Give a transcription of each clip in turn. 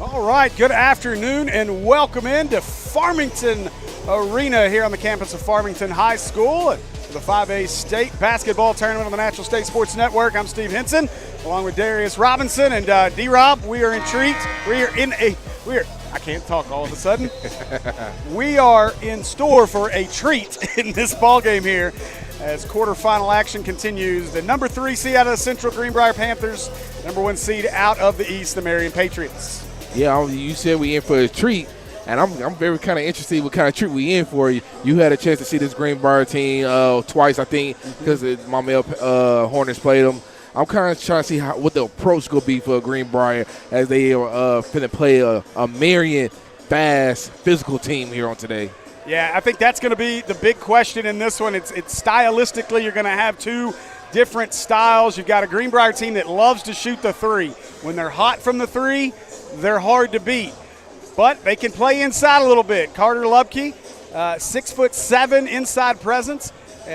All right, good afternoon and welcome into Farmington Arena here on the campus of Farmington High School for the 5A State Basketball Tournament on the Natural State Sports Network. I'm Steve Henson along with Darius Robinson and D-Rob. We are in treat. I can't talk all of a sudden. We are in store for a treat in this ball game here as quarterfinal action continues. The number 3 seed out of the Central Greenbrier Panthers, number 1 seed out of the East, the Marion Patriots. Yeah, you said we in for a treat, and I'm very kind of interested what kind of treat we in for. You had a chance to see this Greenbrier team twice, I think, because my male Hornets played them. I'm kind of trying to see what the approach going to be for Greenbrier as they are finna play a Marion fast, physical team here on today. Yeah, I think that's going to be the big question in this one. It's stylistically, you're going to have two different styles. You've got a Greenbrier team that loves to shoot the three. When they're hot from the three, they're hard to beat. But they can play inside a little bit. Carter Lubke, 6'7" inside presence.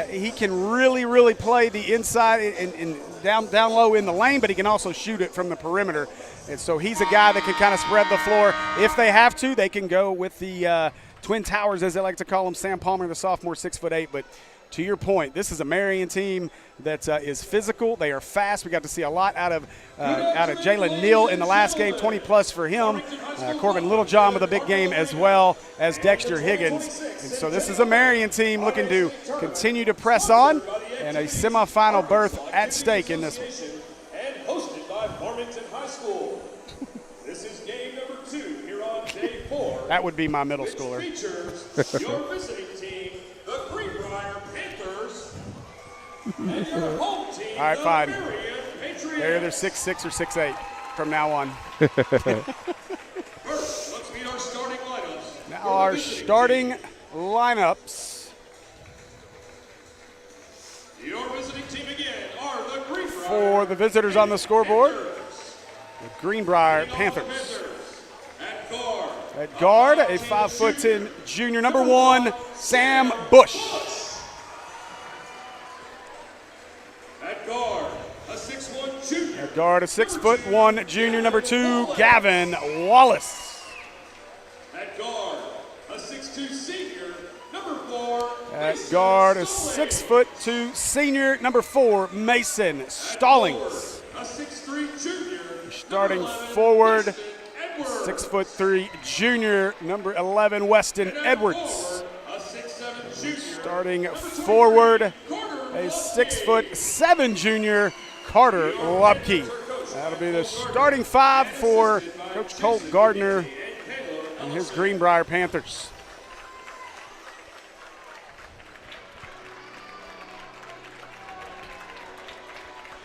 He can really play the inside and down low in the lane, but he can also shoot it from the perimeter. And so he's a guy that can kind of spread the floor. If they have to, they can go with the Twin Towers, as they like to call them. Sam Palmer, the sophomore, 6'8". But to your point, this is a Marion team that is physical. They are fast. We got to see a lot out of Jalen Neal in the last game, 20-plus for him. Corbin Littlejohn with a big game, as well as Dexter Higgins. And so this is a Marion team looking to continue to press on, and a semifinal berth at stake in this one. And hosted by Farmington High School. This is game number 2 here on day 4. That would be my middle schooler. Features your visiting team, the Greenbrier Panthers, and your home team, all right, fine. the Marion Patriots. They're either 6'6" or 6'8" from now on. First, let's meet our starting lineups. Now our starting lineups. Your visiting team again are the Greenbrier For the visitors on the scoreboard, the Greenbrier Panthers. At guard, a 5'10" junior, number 1, Sam Bush. At guard, a 6'1" junior. At guard, a 6'1" junior, number 2, Gavin Wallace. At guard, a 6'2" senior, number 4. At guard, a 6'2" senior, number 4, Mason Stallings. A 6'3" junior. Starting forward, 6'3" junior, number 11, Weston Edwards. A 6'7" junior. Starting forward, a 6'7" junior, Carter Lubke. That'll be the starting 5 for Coach Colt Gardner and his Greenbrier Panthers.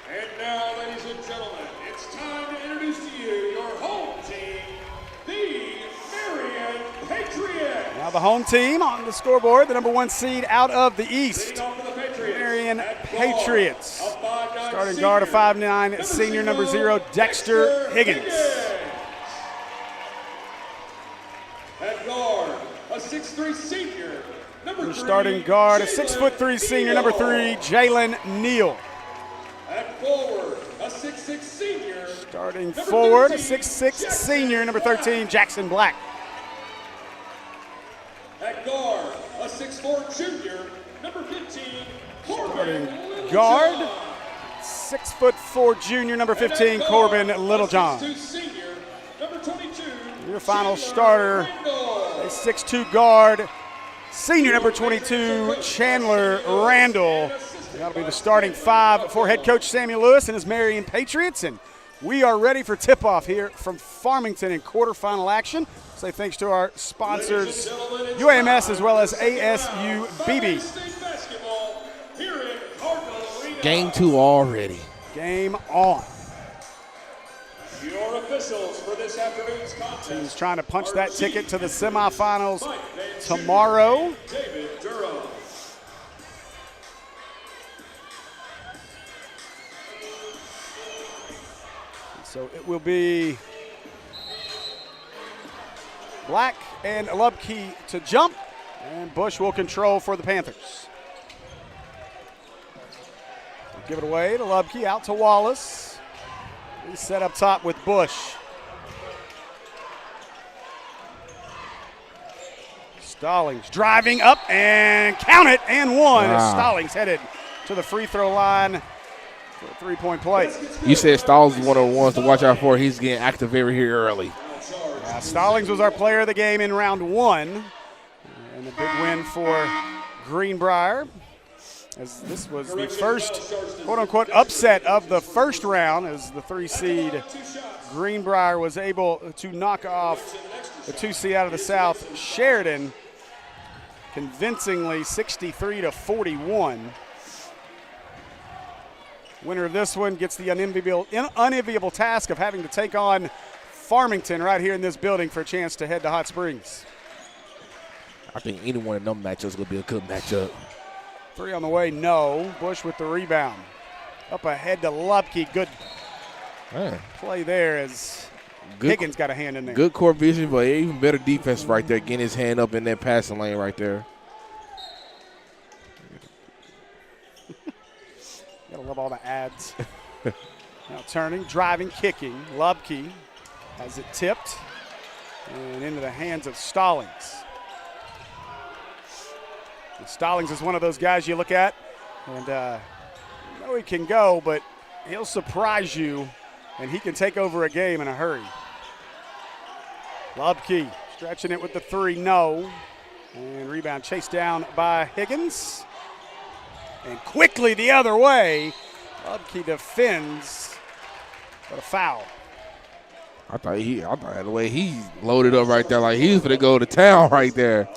And now, ladies and gentlemen, it's time to introduce to you your home team, the Marion Patriots. Now the home team on the scoreboard, the number 1 seed out of the East, Leading off for the Patriots, Marion at guard, Patriots. a 5'9" Starting guard, a 5'9" senior, number 0, Dexter Higgins. At guard, a 6'3" senior, number 3. Starting guard, a Jalen 6'3" senior, number 3, Neal. Jalen Neal. At forward, a 6'6" senior. Starting Number forward, a 13, 6'6" senior, number 13, Jackson Black. At guard, a 6'4" junior, number 15, Corbin Littlejohn. Guard, 6'4" junior, number 15, Corbin Littlejohn. 6'2" senior, number 22, Your final Chandler starter, Randall. a 6'2" guard, senior, number 22, Chandler Randall. That'll be the starting 5 for head coach Samuel Lewis and his Marion Patriots. And we are ready for tip-off here from Farmington in quarterfinal action. Say thanks to our sponsors, UAMS as well as ASUBB. State basketball here in Cardinal Arena. Game 2 already. Game on. Your officials for this afternoon's contest. Teams trying to punch that ticket to the semifinals tomorrow. David Durham. So it will be Black and Lubke to jump, and Bush will control for the Panthers. Give it away to Lubke, out to Wallace. He's set up top with Bush. Stallings driving up and count it and one as Wow. Stallings headed to the free throw line for a three-point play. You said Stallings is one of the ones to watch out for. He's getting active very here early. Yeah, Stallings was our player of the game in round one. And a big win for Greenbrier, as this was the first quote-unquote upset of the first round, as the 3 seed Greenbrier was able to knock off the 2 seed out of the South, Sheridan, convincingly 63-41. Winner of this one gets the unenviable task of having to take on Farmington right here in this building for a chance to head to Hot Springs. I think any one of them matchups is going to be a good matchup. 3 on the way, no. Bush with the rebound. Up ahead to Lupke. Good play there as Higgins got a hand in there. Good court vision, but even better defense right there, getting his hand up in that passing lane right there. Gotta love all the ads. Now turning, driving, kicking. Lupke has it tipped and into the hands of Stallings. And Stallings is one of those guys you look at and know he can go, but he'll surprise you and he can take over a game in a hurry. Lupke stretching it with the 3, no. And rebound chased down by Higgins. And quickly the other way, Lupke defends, but a foul. I thought the way he loaded up right there, like he was going to go to town right there.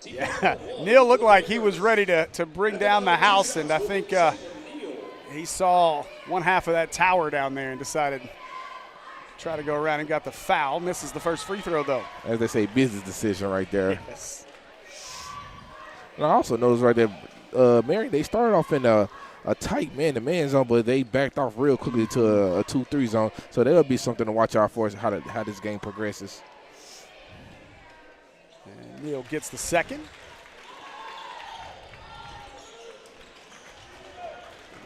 Yeah, Neal looked like he was ready to bring down the house, and I think he saw one half of that tower down there and decided to try to go around and got the foul. Misses the first free throw, though. As they say, business decision right there. Yes. And I also noticed right there, Marion, they started off in a tight man-to-man zone, but they backed off real quickly to a 2-3 zone. So that'll be something to watch out for, how this game progresses. And Neal gets the second.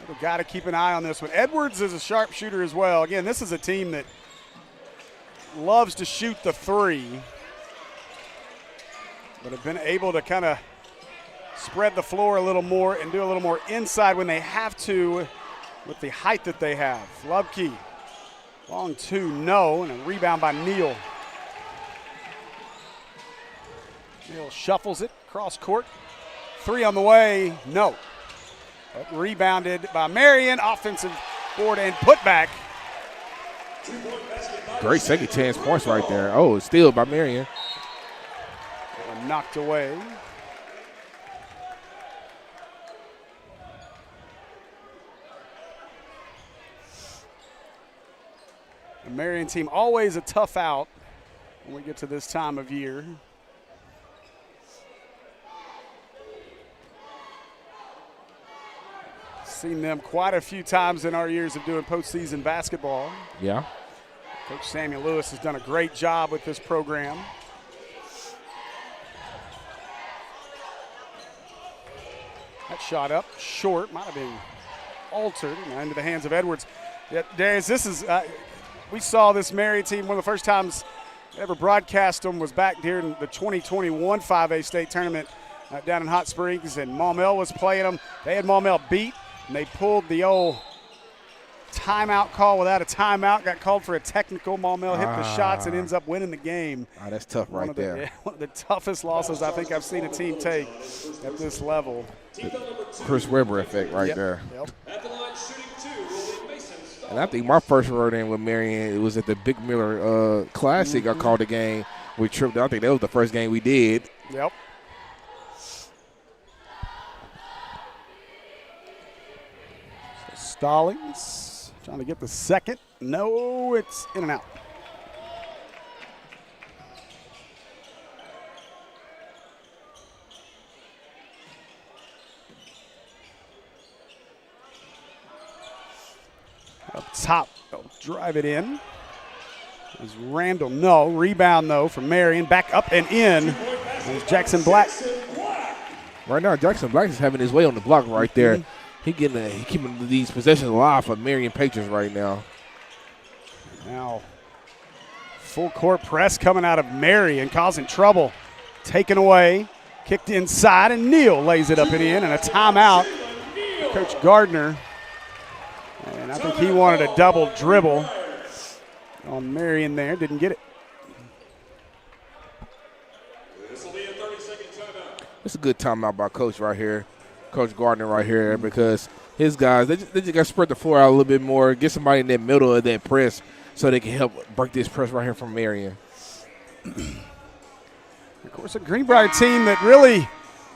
We've got to keep an eye on this one. Edwards is a sharpshooter as well. Again, this is a team that loves to shoot the 3, but have been able to kind of spread the floor a little more and do a little more inside when they have to with the height that they have. Lupke, long 2, no, and a rebound by Neal. Neal shuffles it cross court. 3 on the way, no. But rebounded by Marion, offensive board and putback. Great second chance points right there. Oh, steal by Marion. Knocked away. The Marion team always a tough out when we get to this time of year. Seen them quite a few times in our years of doing postseason basketball. Yeah. Coach Samuel Lewis has done a great job with this program. That shot up short, might have been altered into the hands of Edwards. Yeah, Darius, this is we saw this Marion team one of the first times I ever broadcast them was back during the 2021 5A state tournament down in Hot Springs, and Maumelle was playing them. They had Maumelle beat, and they pulled the old timeout call without a timeout, got called for a technical. Maumelle hit the shots and ends up winning the game. That's tough right there. One of the toughest losses I think I've seen a team take at this level. Chris Webber effect right there. Yep. At the line shooting 2 will be Mason Stallings. And I think my first word in with Marion, it was at the Big Miller Classic. I called the game. We tripped. I think that was the first game we did. Yep. Stallings trying to get the second. No, it's in and out. Up top, they'll drive it in. Is Randall, no. Rebound, though, from Marion. Back up and in. There's Jackson Black. Right now, Jackson Black is having his way on the block right there. He keeping these possessions alive for Marion Patriots right now. Now, full court press coming out of Marion, causing trouble. Taken away. Kicked inside, and Neal lays it up and in, and a timeout. Coach Gardner, and I think he wanted a double dribble on Marion there. Didn't get it. This will be a 30-second timeout. It's a good timeout by Coach right here, Coach Gardner right here, because his guys, they just got to spread the floor out a little bit more, get somebody in that middle of that press so they can help break this press right here from Marion. Of course, a Greenbrier team that really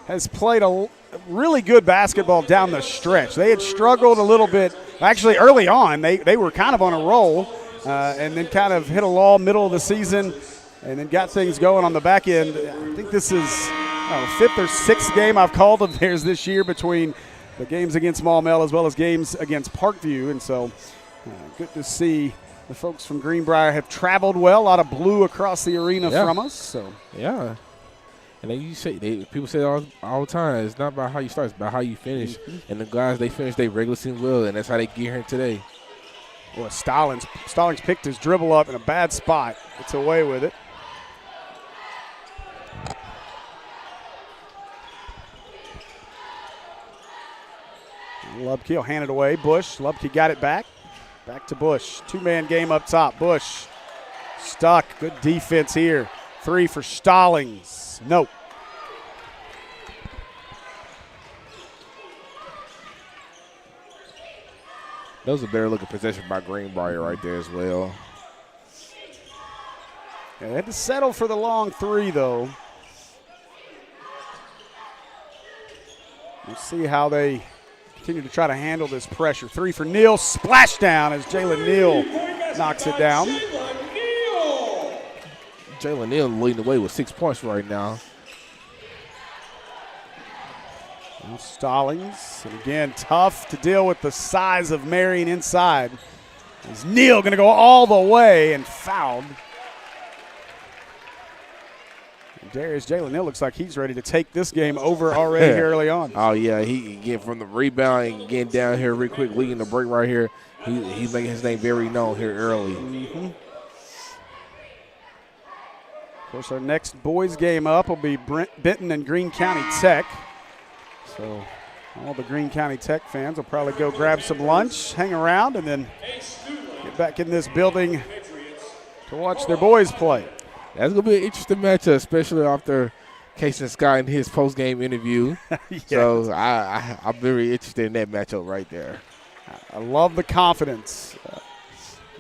has played a really good basketball down the stretch. They had struggled a little bit. Actually, early on, they were kind of on a roll and then kind of hit a lull middle of the season and then got things going on the back end. I think this is fifth or sixth game I've called of theirs this year between the games against Maumelle as well as games against Parkview. And so good to see the folks from Greenbrier have traveled well. A lot of blue across the arena from us. So yeah. And then people say all the time, it's not about how you start, it's about how you finish. And the guys, they finish their regular season well, and that's how they get here today. Boy, Stallings picked his dribble up in a bad spot. Gets away with it. Lubke will hand it away. Bush. Lubke got it back. Back to Bush. Two-man game up top. Bush stuck. Good defense here. Three for Stallings. Nope. That was a better looking possession by Greenbrier right there as well. Yeah, they had to settle for the long three, though. We'll see how they continue to try to handle this pressure. Three for Neal. Splash down as Jalen Neal knocks it down. Jalen Neal leading the way with 6 points right now. Now Stallings, and again, tough to deal with the size of Marion inside. Is Neal going to go all the way and fouled? And Darius Jalen Neal looks like he's ready to take this game over already here early on. Oh, yeah, he again from the rebound and getting down here real quick, leading the break right here. He's making his name very known here early. Mm-hmm. Of course, our next boys game up will be Benton and Greene County Tech. So all the Greene County Tech fans will probably go grab some lunch, hang around, and then get back in this building to watch their boys play. That's going to be an interesting matchup, especially after Casey Scott in his post-game interview. Yes. So I'm very interested in that matchup right there. I love the confidence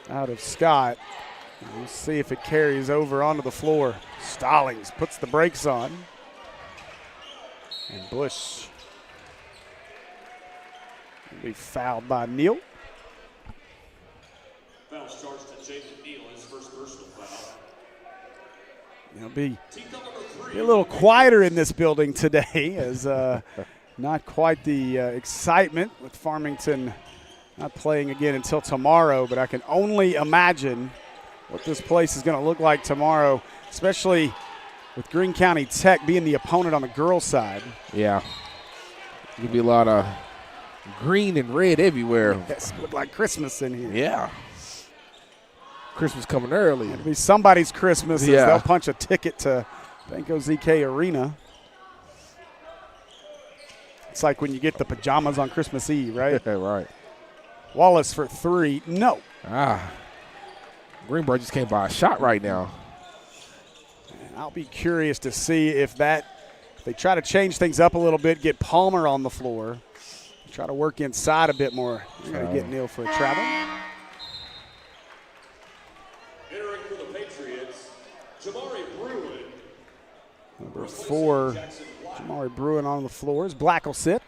out of Scott. We'll see if it carries over onto the floor. Stallings puts the brakes on. And Bush will be fouled by Neal. Foul charged to Jason Neal, his first personal foul. It'll be a little quieter in this building today as not quite the excitement with Farmington not playing again until tomorrow, but I can only imagine what this place is going to look like tomorrow, especially with Greene County Tech being the opponent on the girls' side. Yeah. There'll be a lot of green and red everywhere. Yes, look like Christmas in here. Yeah. Christmas coming early. It'll be somebody's Christmas as Yeah. they'll punch a ticket to Banco ZK Arena. It's like when you get the pajamas on Christmas Eve, right? Right. Wallace for three. No. Greenbrier just came by a shot right now. And I'll be curious to see if they try to change things up a little bit, get Palmer on the floor, try to work inside a bit more. You're going to get Neal for a travel. Entering for the Patriots, Jamari Bruin. Number 4, Jamari Bruin on the floor. As Black will sit.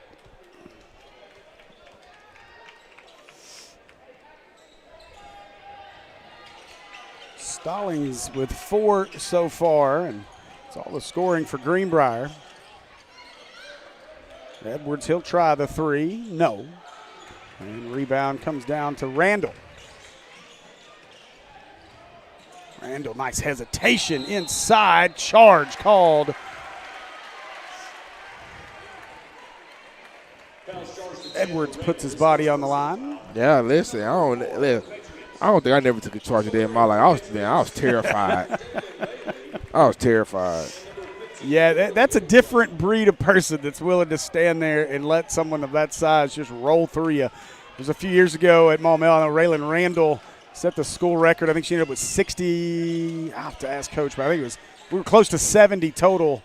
Stallings with 4 so far, and it's all the scoring for Greenbrier. Edwards, he'll try the 3. No. And rebound comes down to Randall. Randall, nice hesitation inside. Charge called. Edwards puts his body on the line. Yeah, listen, I don't think I never took a charge of that in my life. I was terrified. I was terrified. Yeah, that's a different breed of person that's willing to stand there and let someone of that size just roll through you. It was a few years ago at Maumelle. I know Raylan Randall set the school record. I think she ended up with 60. I'll have to ask Coach, but I think we were close to 70 total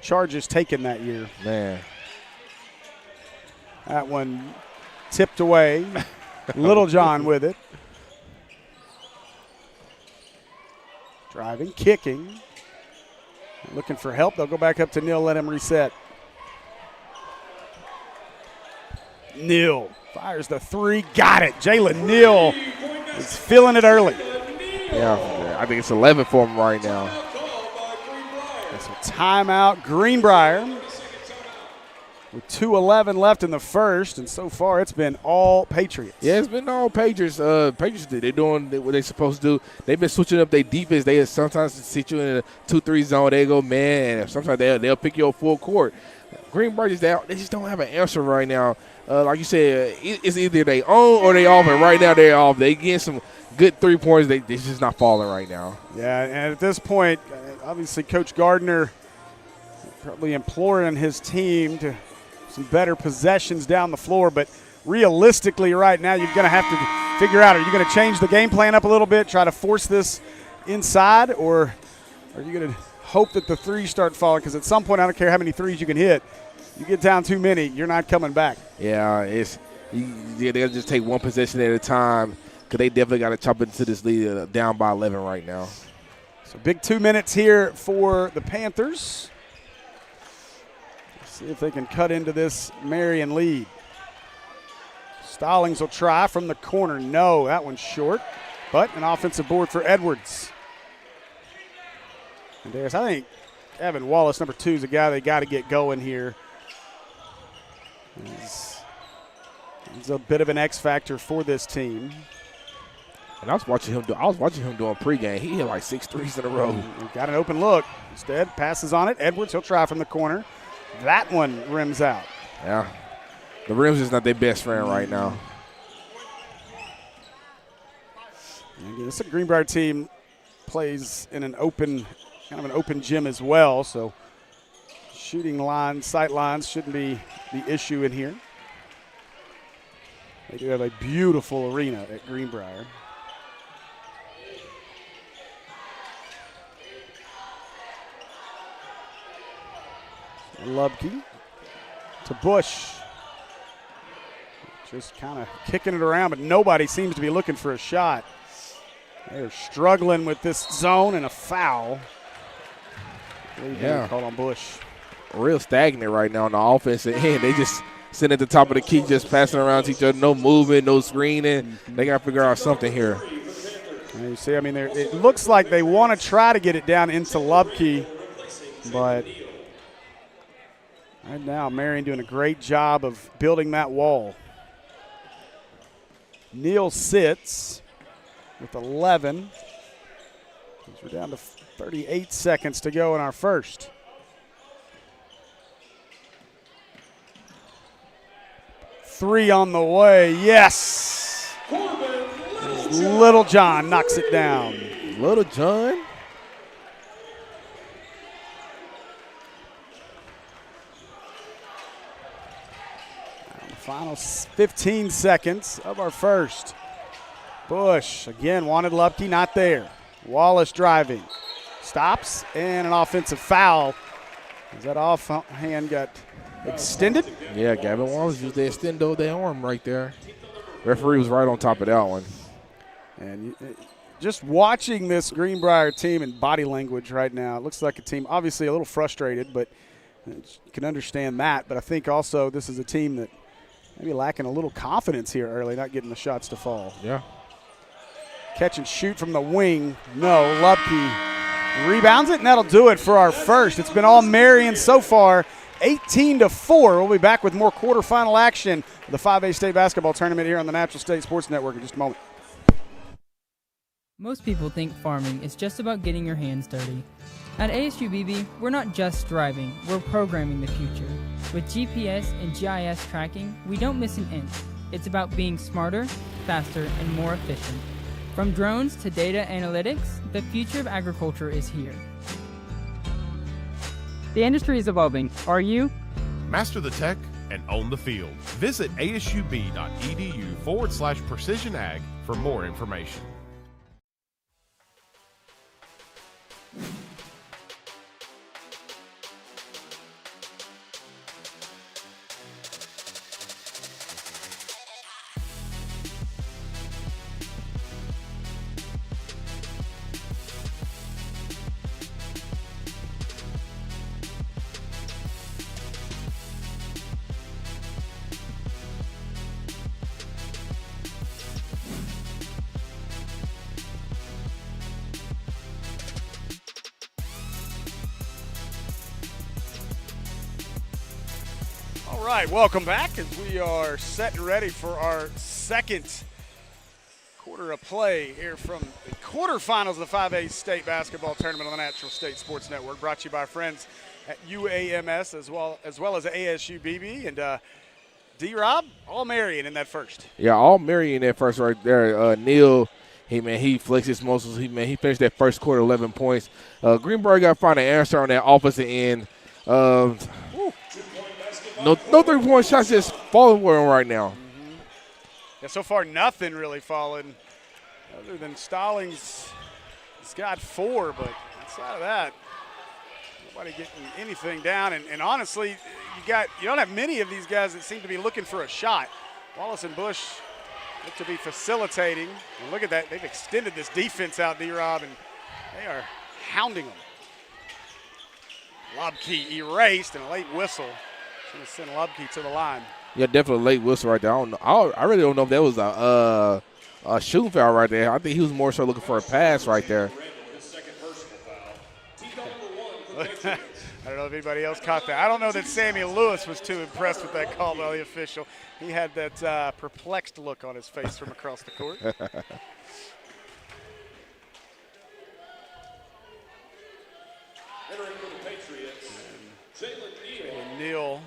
charges taken that year. Man. That one tipped away. Little John with it. Driving, kicking. Looking for help. They'll go back up to Neal, let him reset. Neal fires the three. Got it. Jalen Neal is feeling it early. Yeah, I think it's 11 for him right now. That's a timeout. Greenbrier with 2:11 left in the first, and so far it's been all Patriots. Yeah, it's been all Patriots. Patriots, they're doing what they're supposed to do. They've been switching up their defense. They sometimes sit you in a 2-3 zone. They go man. Sometimes they'll pick you up full court. Greenbrier, they just don't have an answer right now. Like you said, it's either they own or they off, and right now they're off. They getting some good 3 points. They're just not falling right now. Yeah, and at this point, obviously Coach Gardner probably imploring his team to some better possessions down the floor, but realistically right now you're going to have to figure out, are you going to change the game plan up a little bit, try to force this inside, or are you going to hope that the threes start falling? Because at some point, I don't care how many threes you can hit, you get down too many, you're not coming back. Yeah, they'll just take one possession at a time because they definitely got to chop into this lead down by 11 right now. So big 2 minutes here for the Panthers. See if they can cut into this Marion lead. Stallings will try from the corner. No, that one's short, but an offensive board for Edwards. And Darius, I think Evan Wallace, number 2, is a guy they got to get going here. He's a bit of an X factor for this team. And I was watching him doing pregame. He hit like 6 threes in a row. He got an open look. Instead, passes on it. Edwards, he'll try from the corner. That one rims out. Yeah. The rim's is not their best friend right now. And this Greenbrier team plays in an open, kind of an open gym as well, so shooting lines, sight lines shouldn't be the issue in here. They do have a beautiful arena at Greenbrier. Lubke to Bush. Just kind of kicking it around, but nobody seems to be looking for a shot. They're struggling with this zone and a foul. Yeah. Called on Bush. Real stagnant right now on the offensive end. They just sitting at the top of the key, just passing around to each other. No movement, no screening. They got to figure out something here. And you see, I mean, it looks like they want to try to get it down into Lubke, but right now Marion doing a great job of building that wall. Neal sits with 11. We're down to 38 seconds to go in our first. Three on the way, yes. Little John knocks it down. Little John. Final 15 seconds of our first. Bush again wanted Lubke, not there. Wallace driving, stops, and an offensive foul. Is that offhand got extended? Yeah, Gavin Wallace used the extendo their arm right there. Referee was right on top of that one. And just watching this Greenbrier team in body language right now, it looks like a team obviously a little frustrated, but you can understand that. But I think also this is a team that maybe lacking a little confidence here early, not getting the shots to fall. Yeah. Catch and shoot from the wing. No, Lubke rebounds it, and that'll do it for our first. It's been all Marion so far, 18-4. We'll be back with more quarterfinal action of the 5A State Basketball Tournament here on the Natural State Sports Network in just a moment. Most people think farming is just about getting your hands dirty. At ASUBB, we're not just driving, we're programming the future. With GPS and GIS tracking, we don't miss an inch. It's about being smarter, faster, and more efficient. From drones to data analytics, the future of agriculture is here. The industry is evolving. Are you? Master the tech and own the field. Visit asub.edu/precision ag for more information. All right, welcome back as we are set and ready for our second quarter of play here from the quarterfinals of the 5A state basketball tournament on the Natural State Sports Network, brought to you by our friends at UAMS as well as ASU BB. And D-Rob, all Marion in that first. Yeah, all Marion in that first right there. Neil, he flexed his muscles. He finished that first quarter 11 points. Greenbrier got to find an answer on that offensive end. No 3-point shots just falling for him right now. Mm-hmm. Yeah, so far nothing really falling other than Stallings. He's got 4, but outside of that, nobody getting anything down. And honestly, you don't have many of these guys that seem to be looking for a shot. Wallace and Bush look to be facilitating. And look at that. They've extended this defense out, D-Rob, and they are hounding them. Lobkey erased and a late whistle. Going to send Lubke to the line. Yeah, definitely a late whistle right there. I really don't know if that was a shooting foul right there. I think he was more so looking for a pass right there. I don't know if anybody else caught that. I don't know that Samuel Lewis was too impressed with that call by the official. He had that perplexed look on his face from across the court. Neal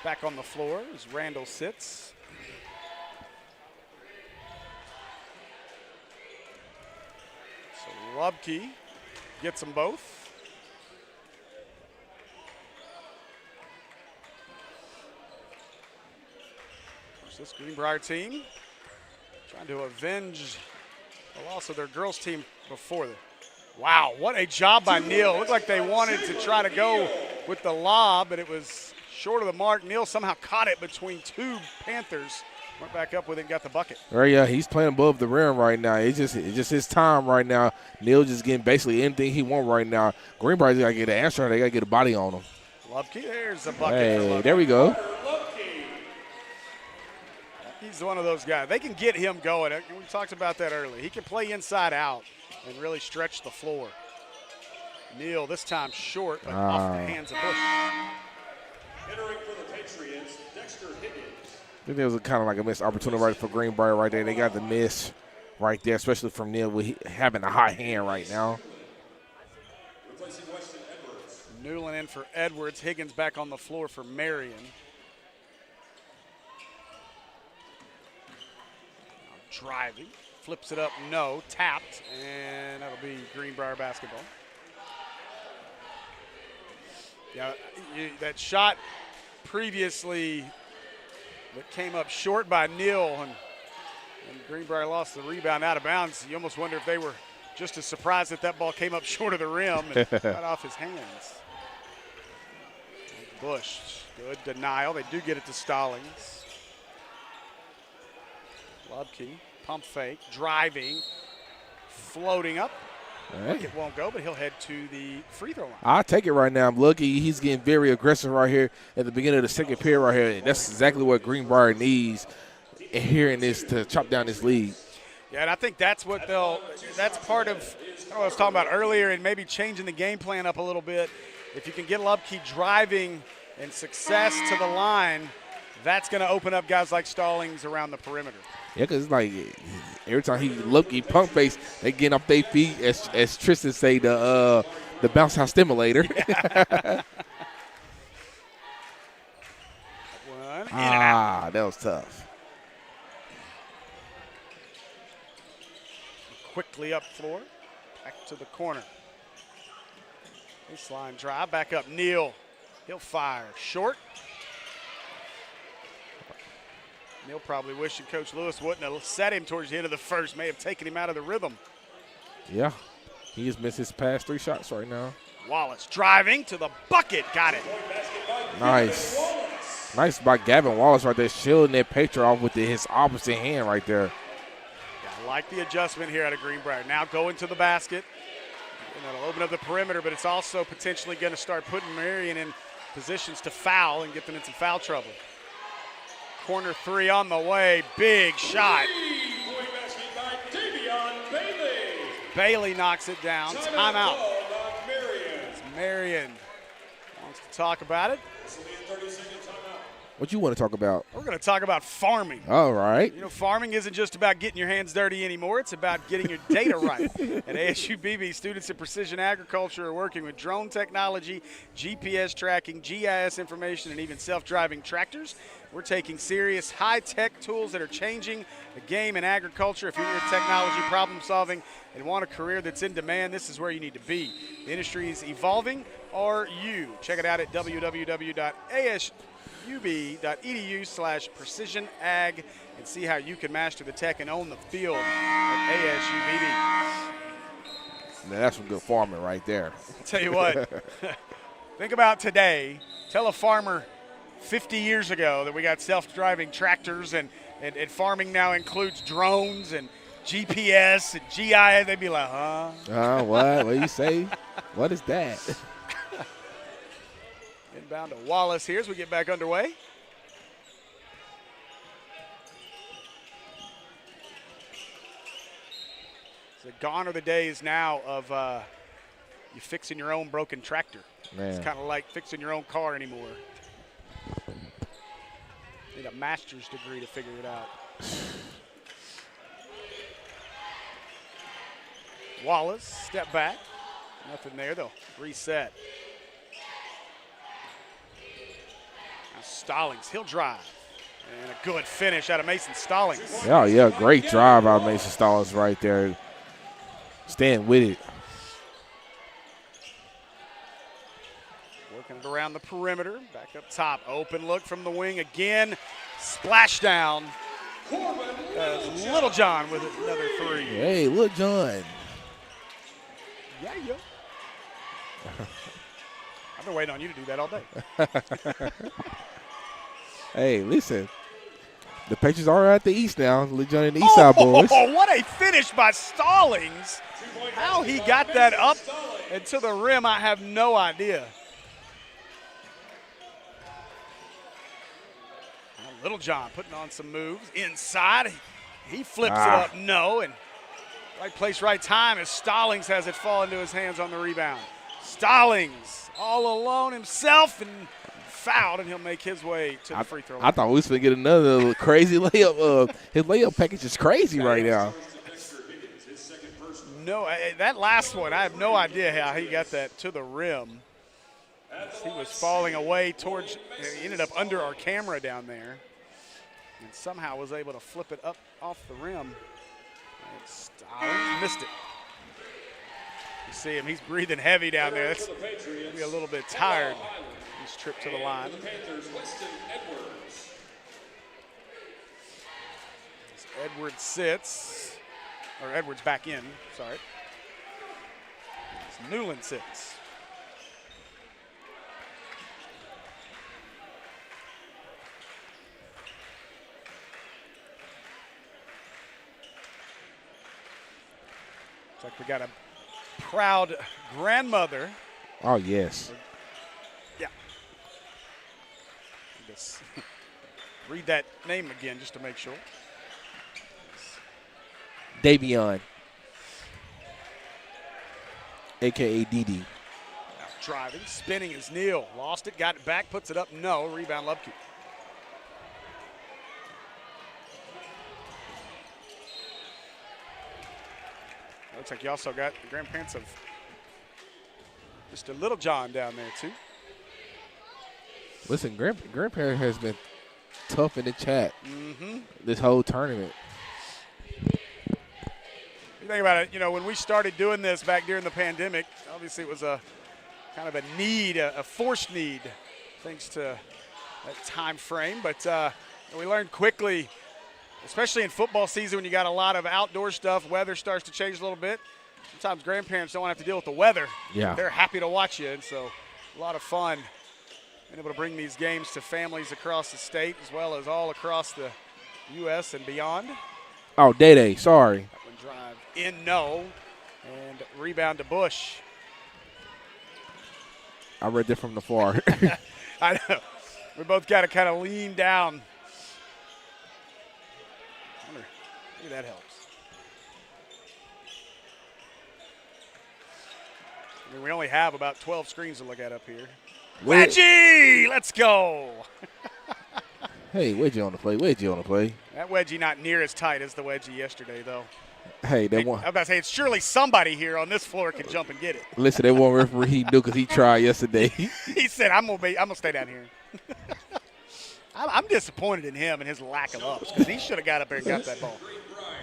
back on the floor as Randall sits. So Lubke gets them both. Of course, this Greenbrier team trying to avenge the loss of their girls team before them. Wow, what a job by Neal. Looked like they wanted to try to go with the lob, but it was short of the mark. Neal somehow caught it between 2 Panthers. Went back up with it and got the bucket. Right, yeah, he's playing above the rim right now. It's just his time right now. Neal just getting basically anything he wants right now. Greenbrier's got to get an answer. They got to get a body on him. Lubke, there's a bucket for Hey, Lubke. there we go. He's one of those guys. They can get him going. We talked about that earlier. He can play inside out and really stretch the floor. Neal this time short, but off the hands of Bush. Entering for the Patriots, Dexter Higgins. I think there was kind of like a missed opportunity right for Greenbrier right there. They got the miss right there, especially from Neal with having a hot hand right now. Replacing Weston Edwards. Newland in for Edwards. Higgins back on the floor for Marion. Driving, flips it up, no, tapped, and that'll be Greenbrier basketball. Yeah, that shot previously that came up short by Neal, and Greenbrier lost the rebound out of bounds. You almost wonder if they were just as surprised that that ball came up short of the rim and got off his hands. Bush, good denial. They do get it to Stallings. Lubke, pump fake, driving, floating up. Hey. It won't go, but he'll head to the free throw line. I'll take it right now. I'm lucky he's getting very aggressive right here at the beginning of the second period right here. That's exactly what Greenbrier needs here in this to chop down this lead. Yeah, and I think that's that's part of what I was talking about earlier and maybe changing the game plan up a little bit. If you can get Lubke driving and success to the line, that's going to open up guys like Stallings around the perimeter. Yeah, because it's like every time he pump face, they getting off their feet, as Tristan say, the bounce house stimulator. Yeah. One, that was tough. quickly up floor, back to the corner. Baseline drive, back up Neal. He'll fire. Short. Neal probably wishing Coach Lewis wouldn't have set him towards the end of the first, may have taken him out of the rhythm. Yeah, he has missed his past 3 shots right now. Wallace driving to the bucket. Got it. Nice. Nice by Gavin Wallace right there, shielding that picture off with his opposite hand right there. Yeah, I like the adjustment here out of Greenbrier. Now going to the basket. And that'll open up the perimeter, but it's also potentially going to start putting Marion in positions to foul and get them into foul trouble. Corner 3 on the way. Big shot. Bailey knocks it down. Timeout. Marion wants to talk about it. What you want to talk about? We're going to talk about farming. All right. You know, farming isn't just about getting your hands dirty anymore. It's about getting your data right. At ASU-BB, students in precision agriculture are working with drone technology, GPS tracking, GIS information, and even self-driving tractors. We're taking serious high-tech tools that are changing the game in agriculture. If you're into technology problem solving and want a career that's in demand, this is where you need to be. The industry is evolving. Are you? Check it out at www.asub.edu/precisionag and see how you can master the tech and own the field at ASU-BB. Now that's some good farming right there. Tell you what, think about today. Tell a farmer 50 years ago that we got self-driving tractors and farming now includes drones and GPS and GIS. They'd be like, huh? What? What do you say? What is that? Inbound to Wallace here as we get back underway. So gone are the days now of you fixing your own broken tractor. Man. It's kind of like fixing your own car anymore. Need a master's degree to figure it out. Wallace, step back. Nothing there. They'll reset. Now Stallings, he'll drive. And a good finish out of Mason Stallings. Oh, yeah, great drive out of Mason Stallings right there. Staying with it. Working it around the perimeter. Back up top. Open look from the wing again. Splash down. Little John with another 3. Hey, Lil John. Yeah. I've been waiting on you to do that all day. Hey, listen. The Patriots are at the East now. Lil John and the East Side boys. Oh, what a finish by Stallings. How he got that up and to the rim, I have no idea. Little John putting on some moves inside. He flips it up, no, and right place, right time as Stallings has it fall into his hands on the rebound. Stallings all alone himself and fouled, and he'll make his way to the free throw line. I thought we was going to get another crazy layup. His layup package is crazy right now. No, that last one, I have no idea how he got that to the rim. He was falling away towards, he ended up under our camera down there and somehow was able to flip it up off the rim. And Stallings missed it. You see him, he's breathing heavy down there. That's be a little bit tired, his trip to the line. As Edwards sits, or Edwards back in, sorry. As Newland sits. Looks like we got a proud grandmother. Oh, yes. Yeah. Just read that name again just to make sure. Davion, a.k.a. Didi. Now driving, spinning is Neal. Lost it, got it back, puts it up. No, rebound Lubke. Looks like you also got the grandparents of Mr. Little John down there, too. Listen, grandparent has been tough in the chat this whole tournament. You think about it, you know, when we started doing this back during the pandemic, obviously it was a kind of a need, a forced need, thanks to that time frame. But we learned quickly, especially in football season when you got a lot of outdoor stuff, weather starts to change a little bit. Sometimes grandparents don't have to deal with the weather. Yeah. They're happy to watch you, and so a lot of fun being able to bring these games to families across the state as well as all across the U.S. and beyond. Oh, Day, sorry. That one drive in, no, and rebound to Bush. I read that from the far. I know. We both got to kind of lean down. Maybe that helps. I mean, we only have about 12 screens to look at up here. Wedgie! Let's go. Hey, wedgie on the play. Wedgie on the play. That wedgie not near as tight as the wedgie yesterday, though. Hey, they won. I'm about to say, it's surely somebody here on this floor can jump and get it. Listen, they won referee. He knew because he tried yesterday. He said, I'm gonna stay down here. I'm disappointed in him and his lack of ups because he should have got up there and got that ball.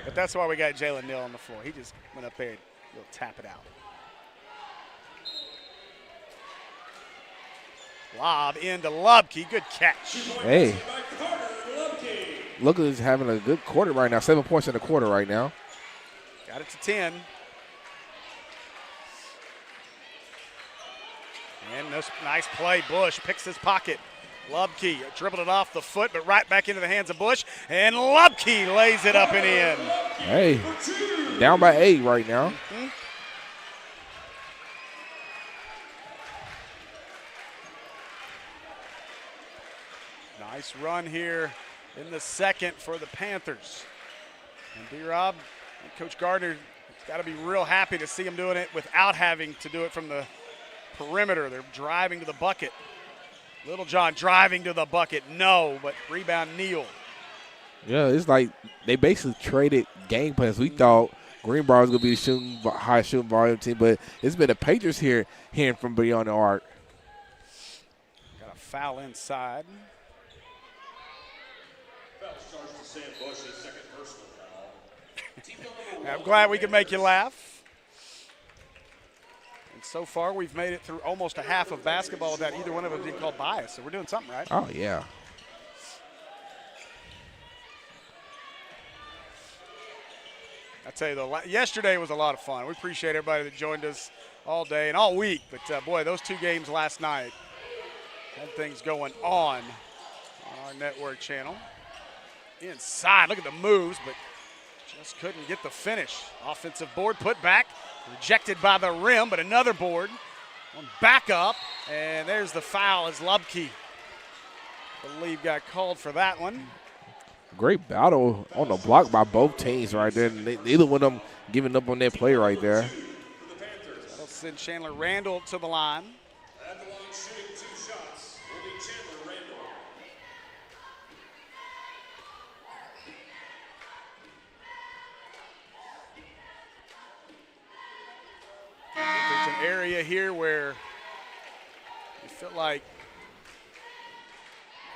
But that's why we got Jalen Neal on the floor. He just went up there and he'll tap it out. Lob into Lubke. Good catch. Hey. Look at us having a good quarter right now. 7 points in the quarter right now. Got it to 10. And this nice play. Bush picks his pocket. Lubke dribbled it off the foot, but right back into the hands of Bush. And Lubke lays it up and in. Hey, down by 8 right now. Mm-hmm. Nice run here in the second for the Panthers. And D-Rob, Coach Gardner's got to be real happy to see him doing it without having to do it from the perimeter. They're driving to the bucket. Little John driving to the bucket, no, but rebound Neal. Yeah, it's like they basically traded game plans. We thought Greenbrier was going to be the high shooting volume team, but it's been the Patriots here hearing from beyond the arc. Got a foul inside. I'm glad we could make you laugh. And so far, we've made it through almost a half of basketball without either one of us being called bias, so we're doing something right. Oh, yeah. I tell you, yesterday was a lot of fun. We appreciate everybody that joined us all day and all week. But, boy, those two games last night had things going on our network channel. Inside, look at the moves, but just couldn't get the finish. Offensive board put back, rejected by the rim, but another board. One back up, and there's the foul as Lubke, I believe, got called for that one. Great battle on the block by both teams right there. Neither one of them giving up on that play right there. That'll send Chandler Randall to the line. At the line shooting 2 shots will be Chandler Randall. There's an area here where you feel like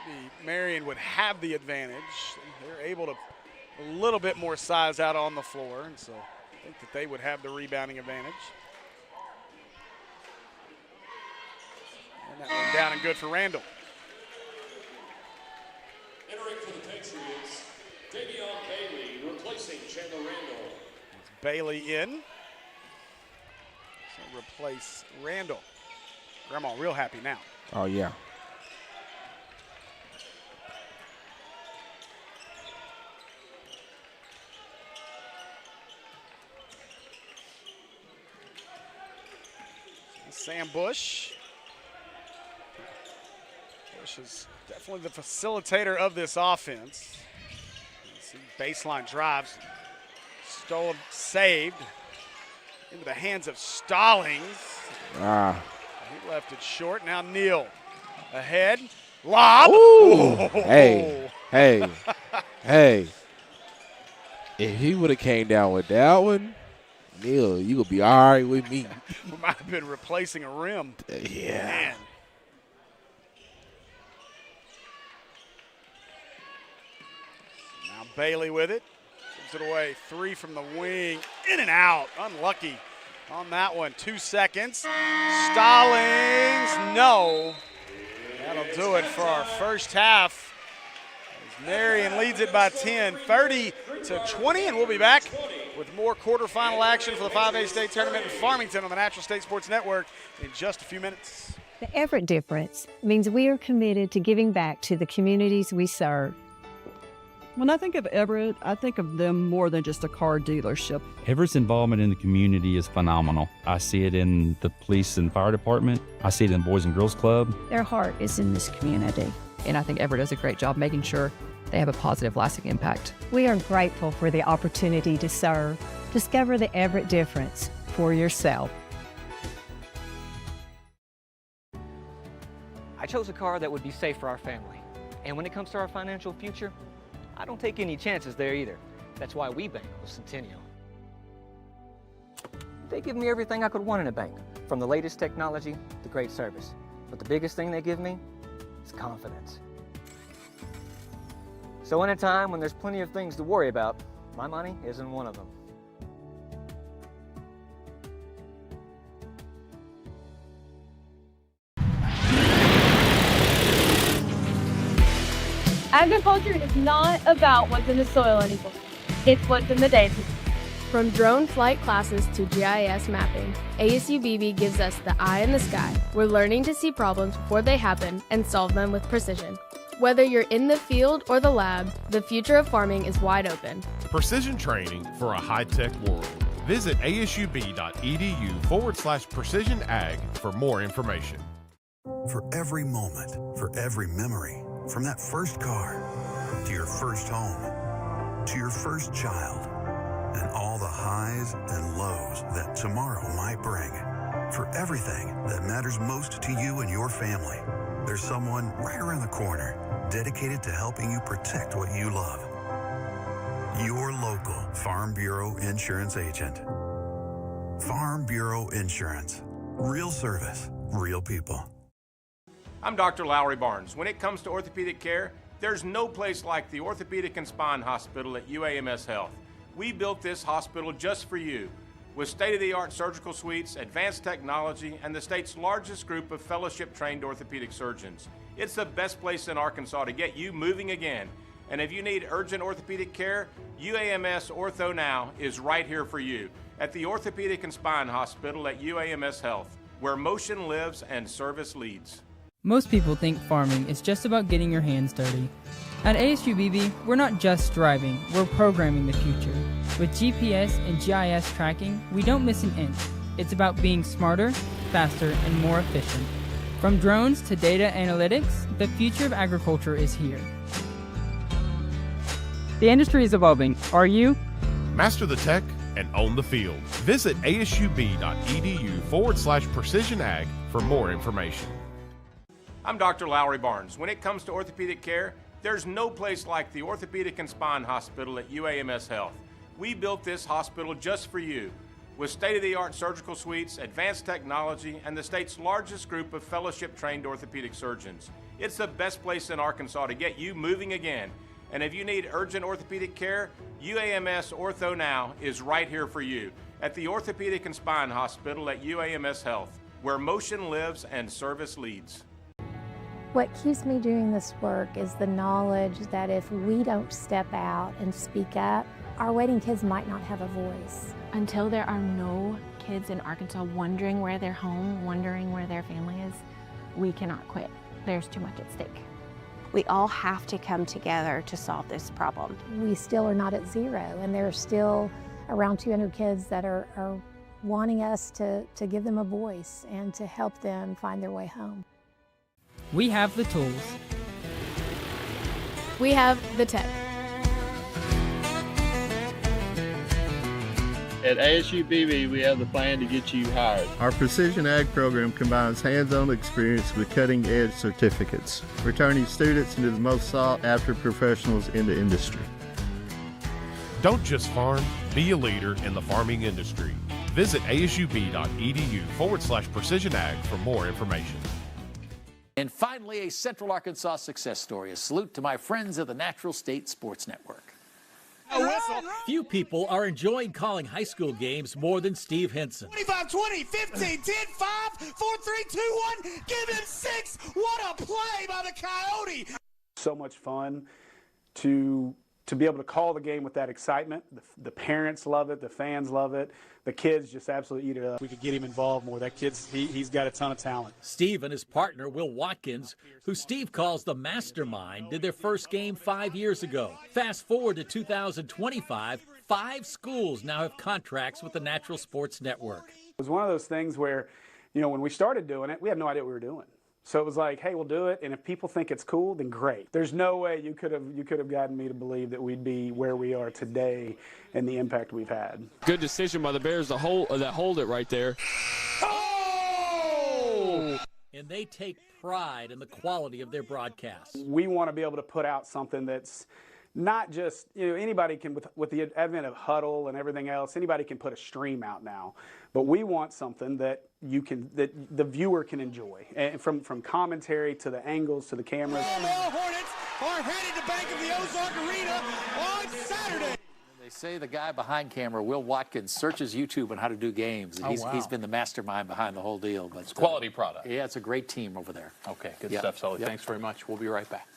the Marion would have the advantage. They're able to a little bit more size out on the floor, and so I think that they would have the rebounding advantage. And that one down and good for Randall. Entering for the Patriots, Davion Bailey replacing Chandler Randall. It's Bailey in. So replace Randall. Grandma real happy now. Oh, yeah. Sam Bush. Bush is definitely the facilitator of this offense. See baseline drives. Stolen, saved. Into the hands of Stallings. He left it short. Now Neal. Ahead. Lob. Ooh. Hey. Hey. If he would have came down with that one, Neal, you would be all right with me. We might have been replacing a rim. Yeah. Man. Now Bailey with it. Gives it away. 3 from the wing. In and out. Unlucky on that one. 2 seconds. Stallings, no. That'll do it for our first half. As Marion leads it by 10, 30-20, and we'll be back with more quarterfinal action for the 5A state tournament in Farmington on the Natural State Sports Network in just a few minutes. The Everett difference means we are committed to giving back to the communities we serve. When I think of Everett, I think of them more than just a car dealership. Everett's involvement in the community is phenomenal. I see it in the police and fire department. I see it in the Boys and Girls Club. Their heart is in this community. And I think Everett does a great job making sure they have a positive, lasting impact. We are grateful for the opportunity to serve. Discover the Everett difference for yourself. I chose a car that would be safe for our family. And when it comes to our financial future, I don't take any chances there either. That's why we bank with Centennial. They give me everything I could want in a bank, from the latest technology to great service. But the biggest thing they give me is confidence. So in a time when there's plenty of things to worry about, my money isn't one of them. Agriculture is not about what's in the soil anymore. It's what's in the data. From drone flight classes to GIS mapping, ASUBB gives us the eye in the sky. We're learning to see problems before they happen and solve them with precision. Whether you're in the field or the lab, the future of farming is wide open. Precision training for a high-tech world. Visit asub.edu/precision ag for more information. For every moment, for every memory, from that first car to your first home, to your first child, and all the highs and lows that tomorrow might bring. For everything that matters most to you and your family, there's someone right around the corner dedicated to helping you protect what you love. Your local Farm Bureau Insurance agent. Farm Bureau Insurance. Real service, real people. I'm Dr. Lowry Barnes. When it comes to orthopedic care, there's no place like the Orthopedic and Spine Hospital at UAMS Health. We built this hospital just for you, with state-of-the-art surgical suites, advanced technology, and the state's largest group of fellowship-trained orthopedic surgeons. It's the best place in Arkansas to get you moving again. And if you need urgent orthopedic care, UAMS Ortho Now is right here for you at the Orthopedic and Spine Hospital at UAMS Health, where motion lives and service leads. Most people think farming is just about getting your hands dirty. At ASUBB, we're not just driving, we're programming the future. With GPS and GIS tracking, we don't miss an inch. It's about being smarter, faster, and more efficient. From drones to data analytics, the future of agriculture is here. The industry is evolving. Are you? Master the tech and own the field. Visit asub.edu/precision ag for more information. I'm Dr. Lowry Barnes. When it comes to orthopedic care, there's no place like the Orthopedic and Spine Hospital at UAMS Health. We built this hospital just for you, with state-of-the-art surgical suites, advanced technology, and the state's largest group of fellowship-trained orthopedic surgeons. It's the best place in Arkansas to get you moving again. And if you need urgent orthopedic care, UAMS Ortho Now is right here for you at the Orthopedic and Spine Hospital at UAMS Health, where motion lives and service leads. What keeps me doing this work is the knowledge that if we don't step out and speak up, our waiting kids might not have a voice. Until there are no kids in Arkansas wondering where they're home, wondering where their family is, we cannot quit. There's too much at stake. We all have to come together to solve this problem. We still are not at zero, and there are still around 200 kids that are wanting us to give them a voice and to help them find their way home. We have the tools. We have the tech. At ASUBB, we have the plan to get you hired. Our Precision Ag program combines hands-on experience with cutting-edge certificates, returning students into the most sought-after professionals in the industry. Don't just farm, be a leader in the farming industry. Visit asub.edu/precision ag for more information. And finally, a Central Arkansas success story. A salute to my friends of the Natural State Sports Network. Few people are enjoying calling high school games more than Steve Henson. 25-20, 15, 10, 5, 4, 3, 2, 1. Give him 6. What a play by the Coyote. So much fun to be able to call the game with that excitement. The parents love it. The fans love it. The kids just absolutely eat it up. We could get him involved more. That kid's, he's got a ton of talent. Steve and his partner, Will Watkins, who Steve calls the mastermind, did their first game 5 years ago. Fast forward to 2025, 5 schools now have contracts with the Natural Sports Network. It was one of those things where, when we started doing it, we had no idea what we were doing. So it was like, hey, we'll do it, and if people think it's cool, then great. There's no way you could have gotten me to believe that we'd be where we are today and the impact we've had. Good decision by the Bears to hold it right there. Oh! And they take pride in the quality of their broadcasts. We want to be able to put out something that's not just, anybody can, with the advent of Huddle and everything else, anybody can put a stream out now. But we want something that that the viewer can enjoy, and from commentary to the angles to the cameras. The Hornets are headed to Bank of the Ozark Arena on Saturday. They say the guy behind camera, Will Watkins, searches YouTube on how to do games. And he's been the mastermind behind the whole deal. But it's a quality product. Yeah, it's a great team over there. Okay, good stuff, Sully. Thanks very much. We'll be right back.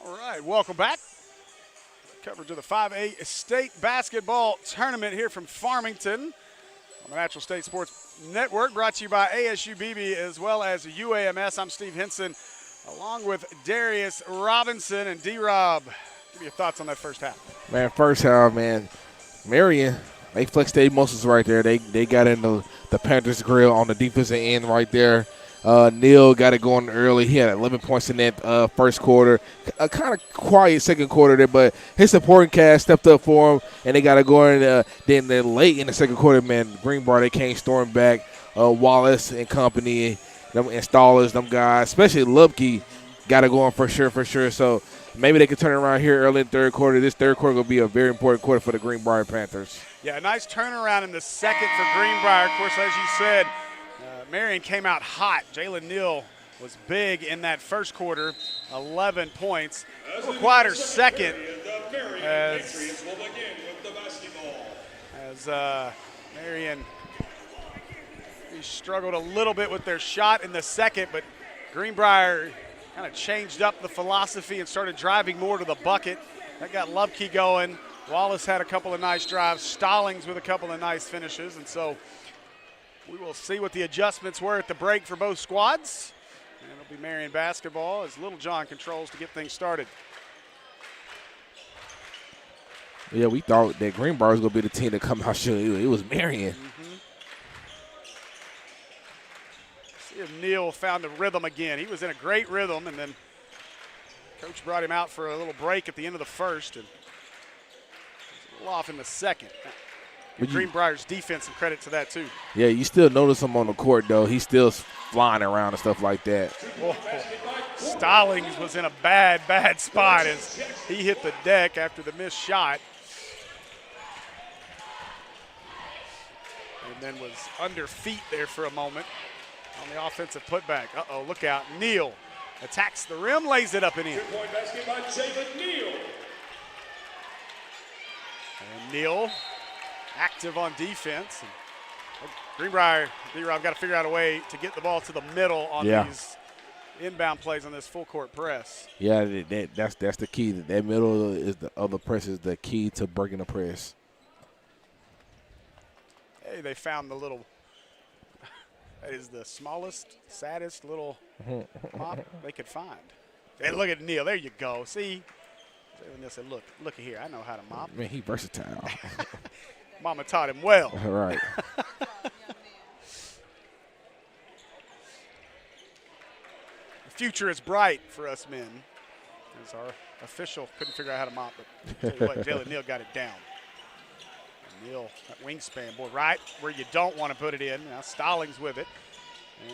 All right, welcome back. Coverage of the 5A State Basketball Tournament here from Farmington on the Natural State Sports Network, brought to you by ASU-BB as well as UAMS. I'm Steve Henson, along with Darius Robinson and D-Rob. Give me your thoughts on that first half. Man, first half, man, Marion They flexed their muscles right there. They got in the Panthers' grill on the defensive end right there. Neal got it going early. He had 11 points in that first quarter. A kind of quiet second quarter there, but his supporting cast stepped up for him, and they got it going. Then late in the second quarter, man, Greenbrier, they came storming back. Wallace and company, them installers, them guys, especially Lupke, got it going for sure. So maybe they can turn it around here early in the third quarter. This third quarter will be a very important quarter for the Greenbrier Panthers. Yeah, a nice turnaround in the second for Greenbrier. Of course, as you said, Marion came out hot. Jalen Neal was big in that first quarter, 11 points. A little quieter second as Marion struggled a little bit with their shot in the second, but Greenbrier kind of changed up the philosophy and started driving more to the bucket. That got Lupke going. Wallace had a couple of nice drives. Stallings with a couple of nice finishes, and so we will see what the adjustments were at the break for both squads. And it'll be Marion basketball as Little John controls to get things started. Yeah, we thought that Greenbrier was going to be the team to come out shooting. It was Marion. See if Neal found the rhythm again. He was in a great rhythm, and then Coach brought him out for a little break at the end of the first, and a little off in the second. Give Greenbrier's defense some credit to that, too. Yeah, you still notice him on the court, though. He's still flying around and stuff like that. Whoa. Stallings was in a bad spot as he hit the deck after the missed shot. And then was under feet there for a moment on the offensive putback. Uh-oh, look out. Neal attacks the rim, lays it up and in. Two-point basket by Jalen Neal. And Neal active on defense. And Greenbrier, I've got to figure out a way to get the ball to the middle on these inbound plays on this full court press. Yeah, that's the key. That middle of the press is the key to breaking the press. Hey, they found the little, that is the smallest, saddest little mop they could find. And look at Neal. There you go. See? Neal said, look here. I know how to mop. Man, he versatile. Mama taught him well. All right. The future is bright for us men. As our official couldn't figure out how to mop, but tell you what, Jalen Neal got it down. And Neal, that wingspan, boy, right where you don't want to put it in. Now Stallings with it.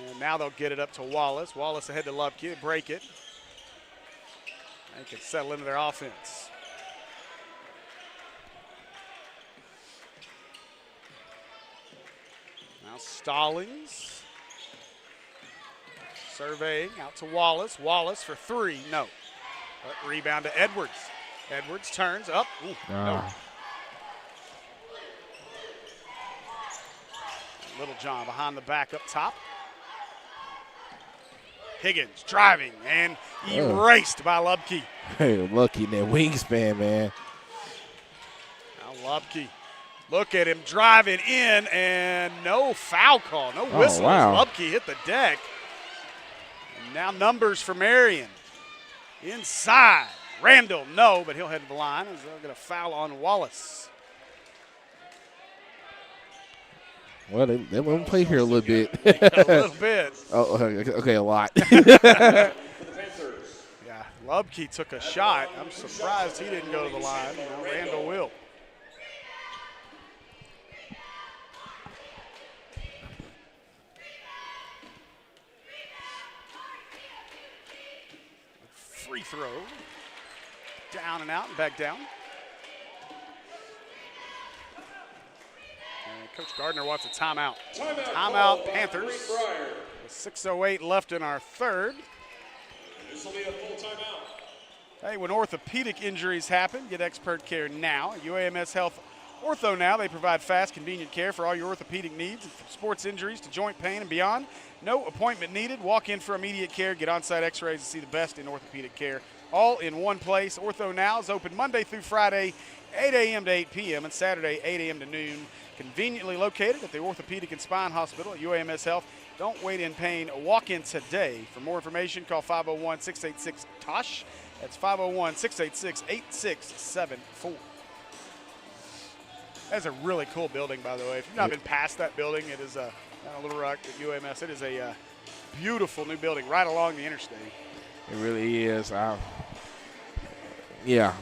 And now they'll get it up to Wallace. Wallace ahead to Lupke, break it. They can settle into their offense. Now Stallings. Surveying out to Wallace. Wallace for three. No. But rebound to Edwards. Edwards turns up. Ooh, no. Little John behind the back up top. Higgins driving and erased by Lupke. Hey, lucky in that wingspan, man. Now Lupke. Look at him driving in, and no foul call, no whistle. Wow. Lupke hit the deck. And now numbers for Marion. Inside. Randall, no, but he'll head to the line as they'll get a foul on Wallace. Well, they let him play here a little bit. A little bit. Oh, okay, a lot. Yeah, Lupke took a shot. I'm surprised he didn't go to the line. Now Randall will. Free throw. Down and out and back down. And Coach Gardner wants a timeout. Timeout Panthers. With 6:08 left in our third. This will be a full timeout. Hey, when orthopedic injuries happen, get expert care now. UAMS Health Ortho Now, they provide fast, convenient care for all your orthopedic needs, from sports injuries to joint pain and beyond. No appointment needed. Walk in for immediate care, get on-site x-rays and see the best in orthopedic care. All in one place. Ortho Now is open Monday through Friday, 8 a.m. to 8 p.m. and Saturday, 8 a.m. to noon. Conveniently located at the Orthopedic and Spine Hospital at UAMS Health. Don't wait in pain. Walk in today. For more information, call 501-686-TOSH. That's 501-686-8674. That's a really cool building, by the way. If you've not been past that building, it is down a Little Rock at UAMS. It is a beautiful new building right along the interstate. It really is. Yeah.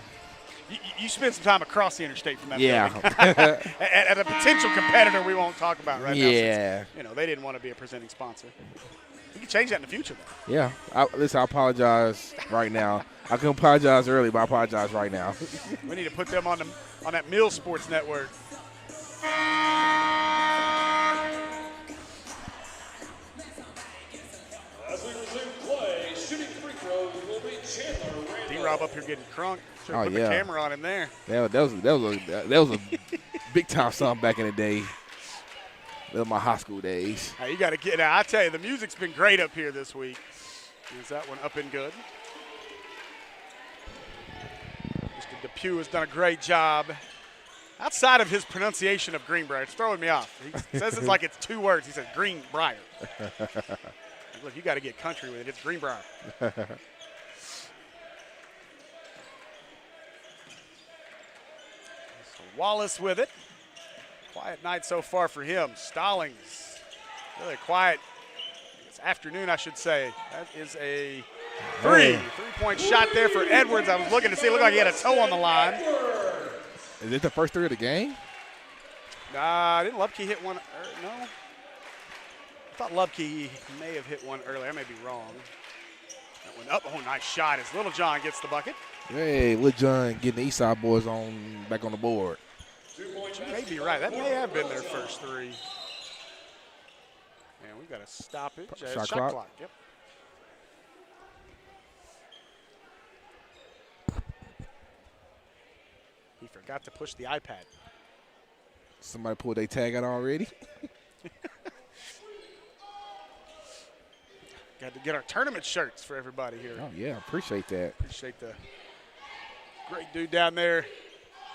You spent some time across the interstate from that building. Yeah. at a potential competitor we won't talk about right now. Yeah. Since, they didn't want to be a presenting sponsor. You can change that in the future, though. Yeah. Listen, I apologize right now. I can apologize early, but I apologize right now. We need to put them on that Mill Sports Network. As we resume play, shooting free throws will be Chandler Randall. D-Rob up here getting crunk. Should have put the camera on him there. That was a big time song back in the day. That was my high school days. Now you got to get out. I tell you, the music's been great up here this week. Is that one up and good? Mr. Depew has done a great job. Outside of his pronunciation of Greenbrier, it's throwing me off. He says it's like it's 2 words. He says Greenbrier. Look, you got to get country with it. It's Greenbrier. So Wallace with it. Quiet night so far for him. Stallings, really quiet. It's afternoon, I should say. That is a three-point shot there for Edwards. I was looking to see. It looked like he had a toe on the line. Is it the first 3 of the game? Nah, didn't Lubke hit one? No. I thought Lubke may have hit one earlier. I may be wrong. That one up. Oh, nice shot as Little John gets the bucket. Hey, Little John getting the Eastside boys back on the board. You may be right. That may have been their first 3. And we've got a stoppage. Shot clock. Yep. He forgot to push the iPad. Somebody pulled their tag out already. Got to get our tournament shirts for everybody here. Oh, yeah, appreciate that. Appreciate the great dude down there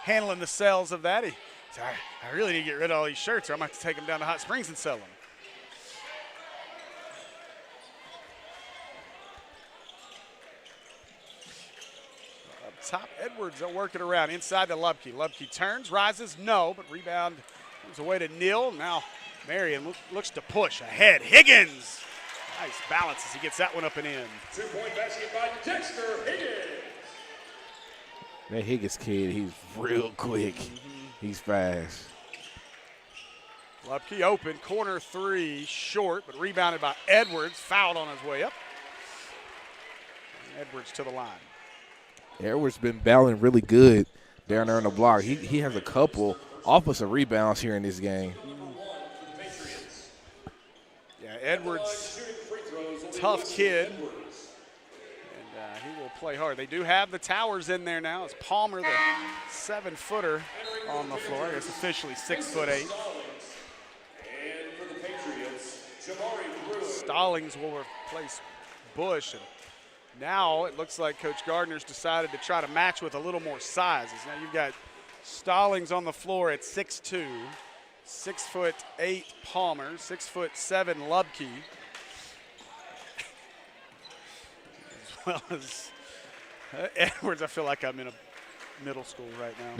handling the sales of that. He said, I really need to get rid of all these shirts or I'm going to have to take them down to Hot Springs and sell them. Up top, Edwards will work it around inside to Lubke. Lubke turns, rises, no, but rebound moves away to Neal. Now Marion looks to push ahead. Higgins. Nice balance as he gets that one up and in. 2-point basket by Dexter Higgins. That Higgins kid, he's real quick. He's fast. Lubke open, corner 3, short, but rebounded by Edwards. Fouled on his way up. And Edwards to the line. Edwards been battling really good down there on the block. He has a couple offensive rebounds here in this game. Yeah, Edwards, tough kid. And he will play hard. They do have the towers in there now. It's Palmer, the 7-footer, on the floor. It's officially 6'8". Stallings will replace Bush. And now it looks like Coach Gardner's decided to try to match with a little more sizes. Now you've got Stallings on the floor at 6'2", 6'8" Palmer, 6'7" Lubke, as well as Edwards. I feel like I'm in a middle school right now.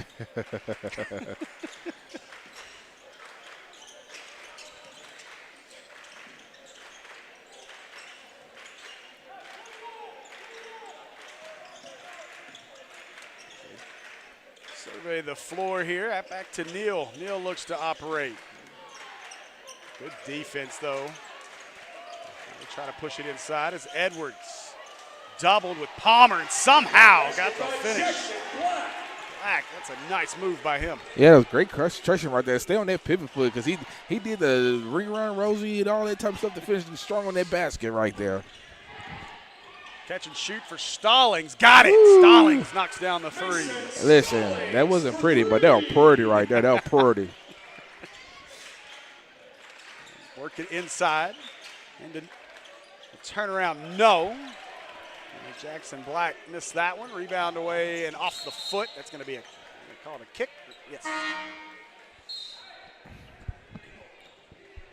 Survey the floor here. Back to Neal. Neal looks to operate. Good defense, though. They try to push it inside as Edwards doubled with Palmer and somehow got the finish. Black, that's a nice move by him. Yeah, that was great concentration right there. Stay on that pivot foot because he did the rerun Rosie and all that type of stuff to finish strong on that basket right there. Catch and shoot for Stallings. Got it. Woo. Stallings knocks down the 3. Listen, that wasn't pretty, but that was pretty right there. That was pretty. Work it inside. And a turnaround, no. And Jackson Black missed that one. Rebound away and off the foot. That's going to be call it a kick. Yes.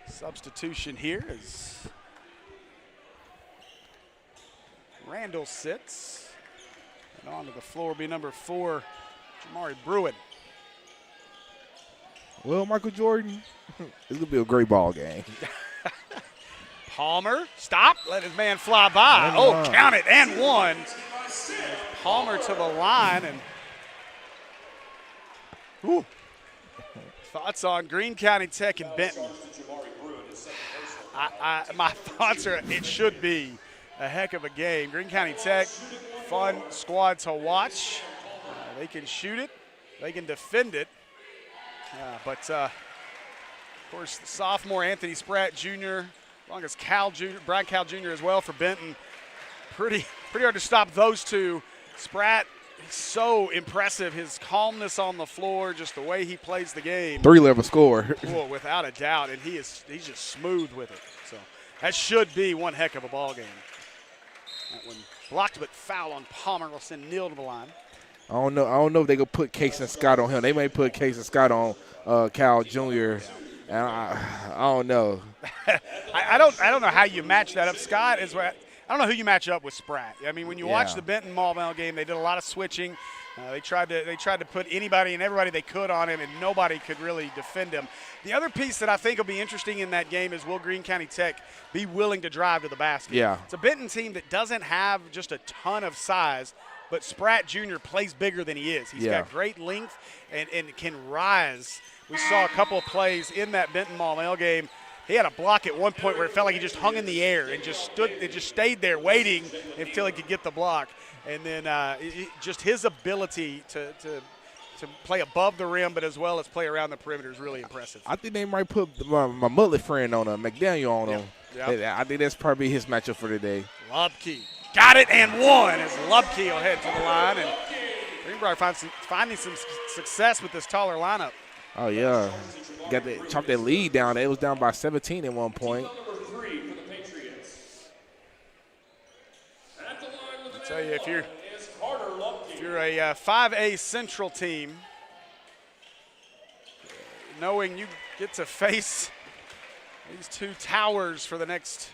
Substitution here is Randall sits. And onto the floor will be number 4, Jamari Bruin. Well, Michael Jordan, it's going to be a great ball game. Palmer, stop, let his man fly by. And oh, one. Count it, and one. Palmer to the line, and whew. Thoughts on Greene County Tech and Benton? My thoughts are it should be a heck of a game. Greene County Tech, fun squad to watch. They can shoot it, they can defend it, but of course the sophomore Anthony Spratt Jr., as long as Brian Cal Jr. as well for Benton. Pretty hard to stop those two. Spratt, he's so impressive. His calmness on the floor, just the way he plays the game. 3-level score. Well, without a doubt, and he's just smooth with it. So that should be one heck of a ball game. That one blocked, but foul on Palmer will send Neal to the line. I don't know if they could put Case and Scott on him. They may put Case and Scott on Cal Jr. And I don't know. I don't know how you match that up. Scott is what I don't know who you match up with Spratt. I mean, when you watch the Benton Maumelle game, they did a lot of switching. They tried to put anybody and everybody they could on him, and nobody could really defend him. The other piece that I think will be interesting in that game is will Greene County Tech be willing to drive to the basket? Yeah. It's a Benton team that doesn't have just a ton of size, but Spratt Jr. plays bigger than he is. He's got great length and can rise. We saw a couple of plays in that Benton Maumelle game. He had a block at one point where it felt like he just hung in the air and just stayed there waiting until he could get the block. And then just his ability to play above the rim, but as well as play around the perimeter is really impressive. I think they might put my mullet friend on him, McDaniel on him. Yep. I think that's probably his matchup for today. Lubke got it and one as Lubke will head to the line. And Greenbrier finding some success with this taller lineup. Oh, yeah. Chopped that lead down. It was down by 17 at one point. I'll tell you, if you're a 5A Central team, knowing you get to face these two towers for the next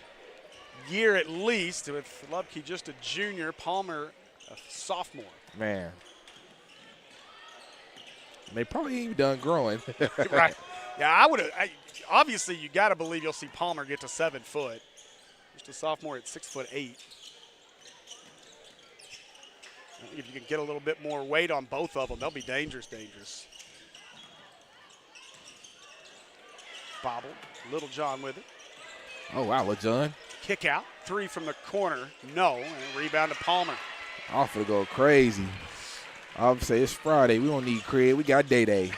year at least, with Lubke just a junior, Palmer a sophomore. Man. They probably ain't done growing. Right. Yeah, obviously, you got to believe you'll see Palmer get to 7 foot. Just a sophomore at 6'8". I think if you can get a little bit more weight on both of them, they'll be dangerous. Bobble, Little John with it. Oh, wow, Little John. Kick out, 3 from the corner, no, and rebound to Palmer. Off to go crazy. I'll say it's Friday. We don't need Craig. We got Day.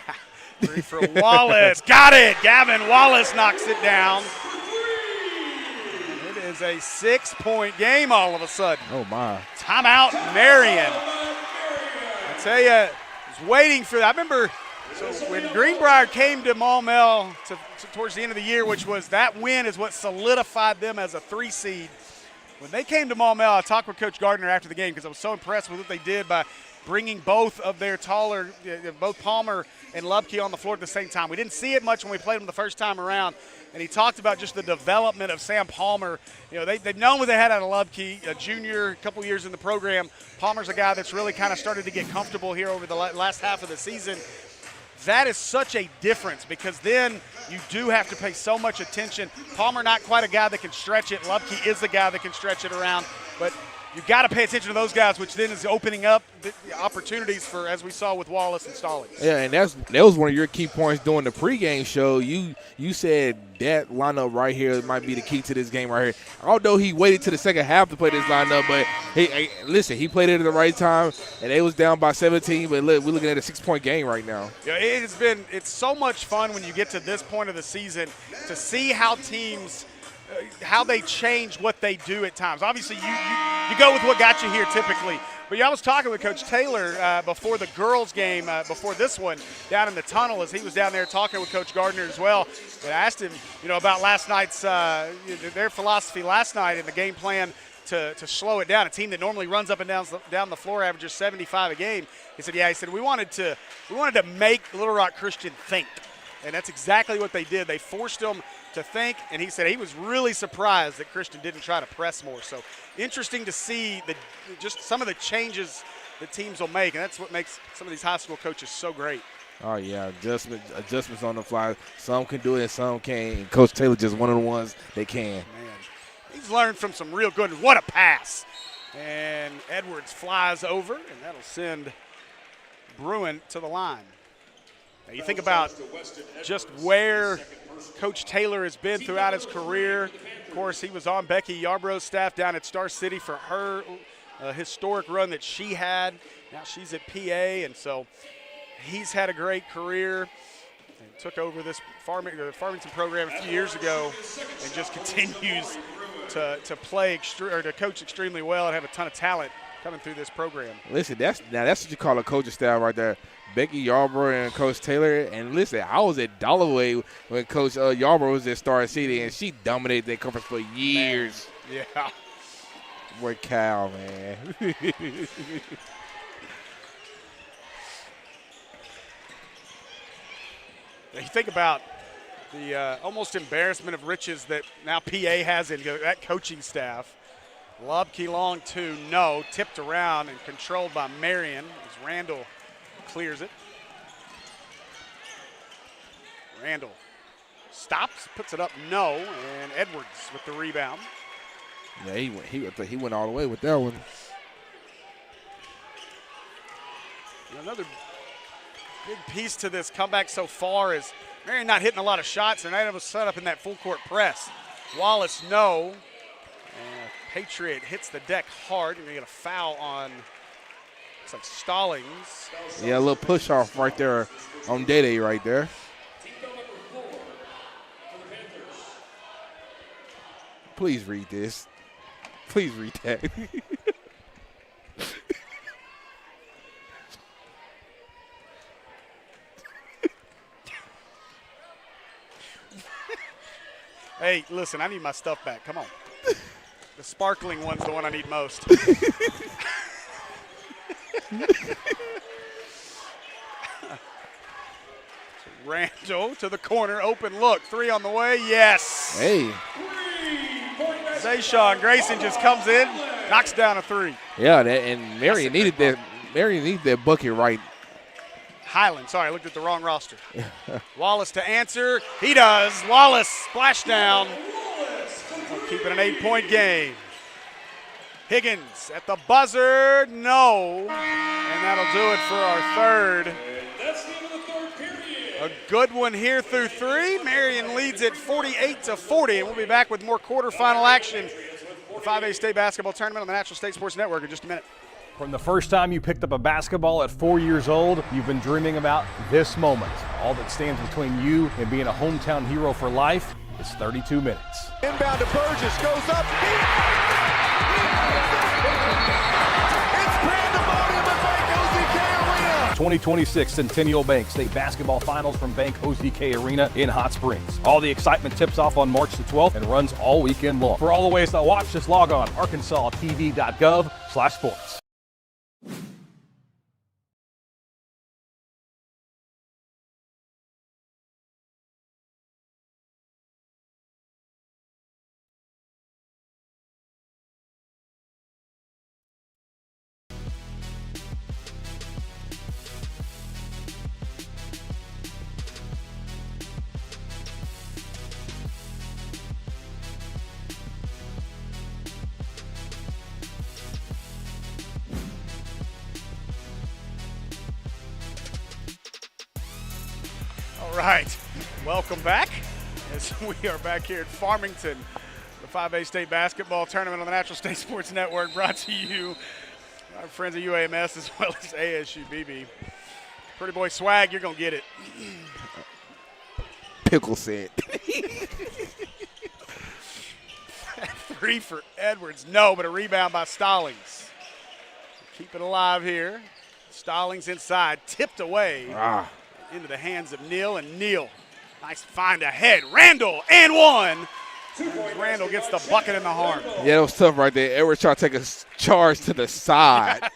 3 for Wallace. Got it. Gavin Wallace knocks it down. It is a 6-point game all of a sudden. Oh, my. Timeout, Marion. I tell you, I was waiting for that. I remember when Greenbrier came to Maumelle towards the end of the year, which was that win is what solidified them as a 3 seed. When they came to Maumelle, I talked with Coach Gardner after the game because I was so impressed with what they did by bringing both of their taller, both Palmer and Lubke on the floor at the same time. We didn't see it much when we played them the first time around, and he talked about just the development of Sam Palmer. You know, they've known what they had out of Lubke, a junior, a couple years in the program. Palmer's a guy that's really kind of started to get comfortable here over the last half of the season. That is such a difference because then you do have to pay so much attention. Palmer not quite a guy that can stretch it. Lubke is the guy that can stretch it around, but you've got to pay attention to those guys, which then is opening up the opportunities for, as we saw with Wallace and Stallings. Yeah, and that was one of your key points during the pregame show. You said that lineup right here might be the key to this game right here. Although he waited to the second half to play this lineup, but he played it at the right time, and they was down by 17. But look, we're looking at a 6-point game right now. Yeah, it's so much fun when you get to this point of the season to see how teams. How they change what they do at times. Obviously, you go with what got you here typically. But I was talking with Coach Taylor before the girls' game, before this one, down in the tunnel as he was down there talking with Coach Gardner as well. And I asked him, about last night's their philosophy last night and the game plan to slow it down. A team that normally runs up and down the floor, averages 75 a game. He said, he said we wanted to make Little Rock Christian think. And that's exactly what they did. They forced them to think, and he said he was really surprised that Christian didn't try to press more. So interesting to see just some of the changes that teams will make, and that's what makes some of these high school coaches so great. Oh, yeah, adjustments on the fly. Some can do it and some can't. And Coach Taylor just one of the ones that can. Man, he's learned from some real good. What a pass. And Edwards flies over, and that'll send Bruin to the line. Now you think about just where Coach Taylor has been throughout his career. Of course, he was on Becky Yarbrough's staff down at Star City for her historic run that she had. Now she's at PA, and so he's had a great career and took over this Farmington program a few years ago and just continues to coach extremely well and have a ton of talent coming through this program. Listen, that's what you call a coaching staff right there. Becky Yarbrough and Coach Taylor. And listen, I was at Dalloway when Coach Yarbrough was at Star City, and she dominated that conference for years. Man. Yeah. Boy, Cal, man. You think about the almost embarrassment of riches that now PA has in that coaching staff. Lubke long two, no, tipped around and controlled by Marion as Randall clears it. Randall stops, puts it up, no, and Edwards with the rebound. Yeah, he went all the way with that one. Another big piece to this comeback so far is Marion not hitting a lot of shots. They're not able to set up in that full court press. Wallace, no. And Patriot hits the deck hard. You're going to get a foul on, looks like Stallings. Yeah, a little push off right there on Day right there. Please read this. Please read that. Hey, listen, I need my stuff back. Come on. The sparkling one's the one I need most. Randall to the corner, open look. Three on the way, yes. Hey. Zayshawn Grayson just comes in, knocks down a three. Yeah, and Marion needed that. Marion needed that bucket right. Highland, sorry, I looked at the wrong roster. Wallace to answer, he does. Wallace, splashdown. Keep it an 8-point game. Higgins at the buzzer, no. And that'll do it for our third. A good one here through three. Marion leads it 48-40, and we'll be back with more quarterfinal action. The 5A State Basketball Tournament on the Natural State Sports Network in just a minute. From the first time you picked up a basketball at 4 years old, you've been dreaming about this moment. All that stands between you and being a hometown hero for life is 32 minutes. Inbound to Burgess, goes up. It's pandemonium at Bank OZK Arena. 2026 Centennial Bank State Basketball Finals from Bank OZK Arena in Hot Springs. All the excitement tips off on March the 12th and runs all weekend long. For all the ways to watch, just log on arkansastv.gov/sports. All right, welcome back as we are back here at Farmington, the 5A State Basketball Tournament on the Natural State Sports Network, brought to you by our friends at UAMS as well as ASU BB. Pretty boy swag, you're going to get it. Pickle said. Three for Edwards, no, but a rebound by Stallings. Keep it alive here. Stallings inside, tipped away. Into the hands of Neal, and Neal, nice find ahead. Randall, and one. Randall gets the bucket in the arm. Yeah, that was tough right there. Edwards tried to take a charge to the side.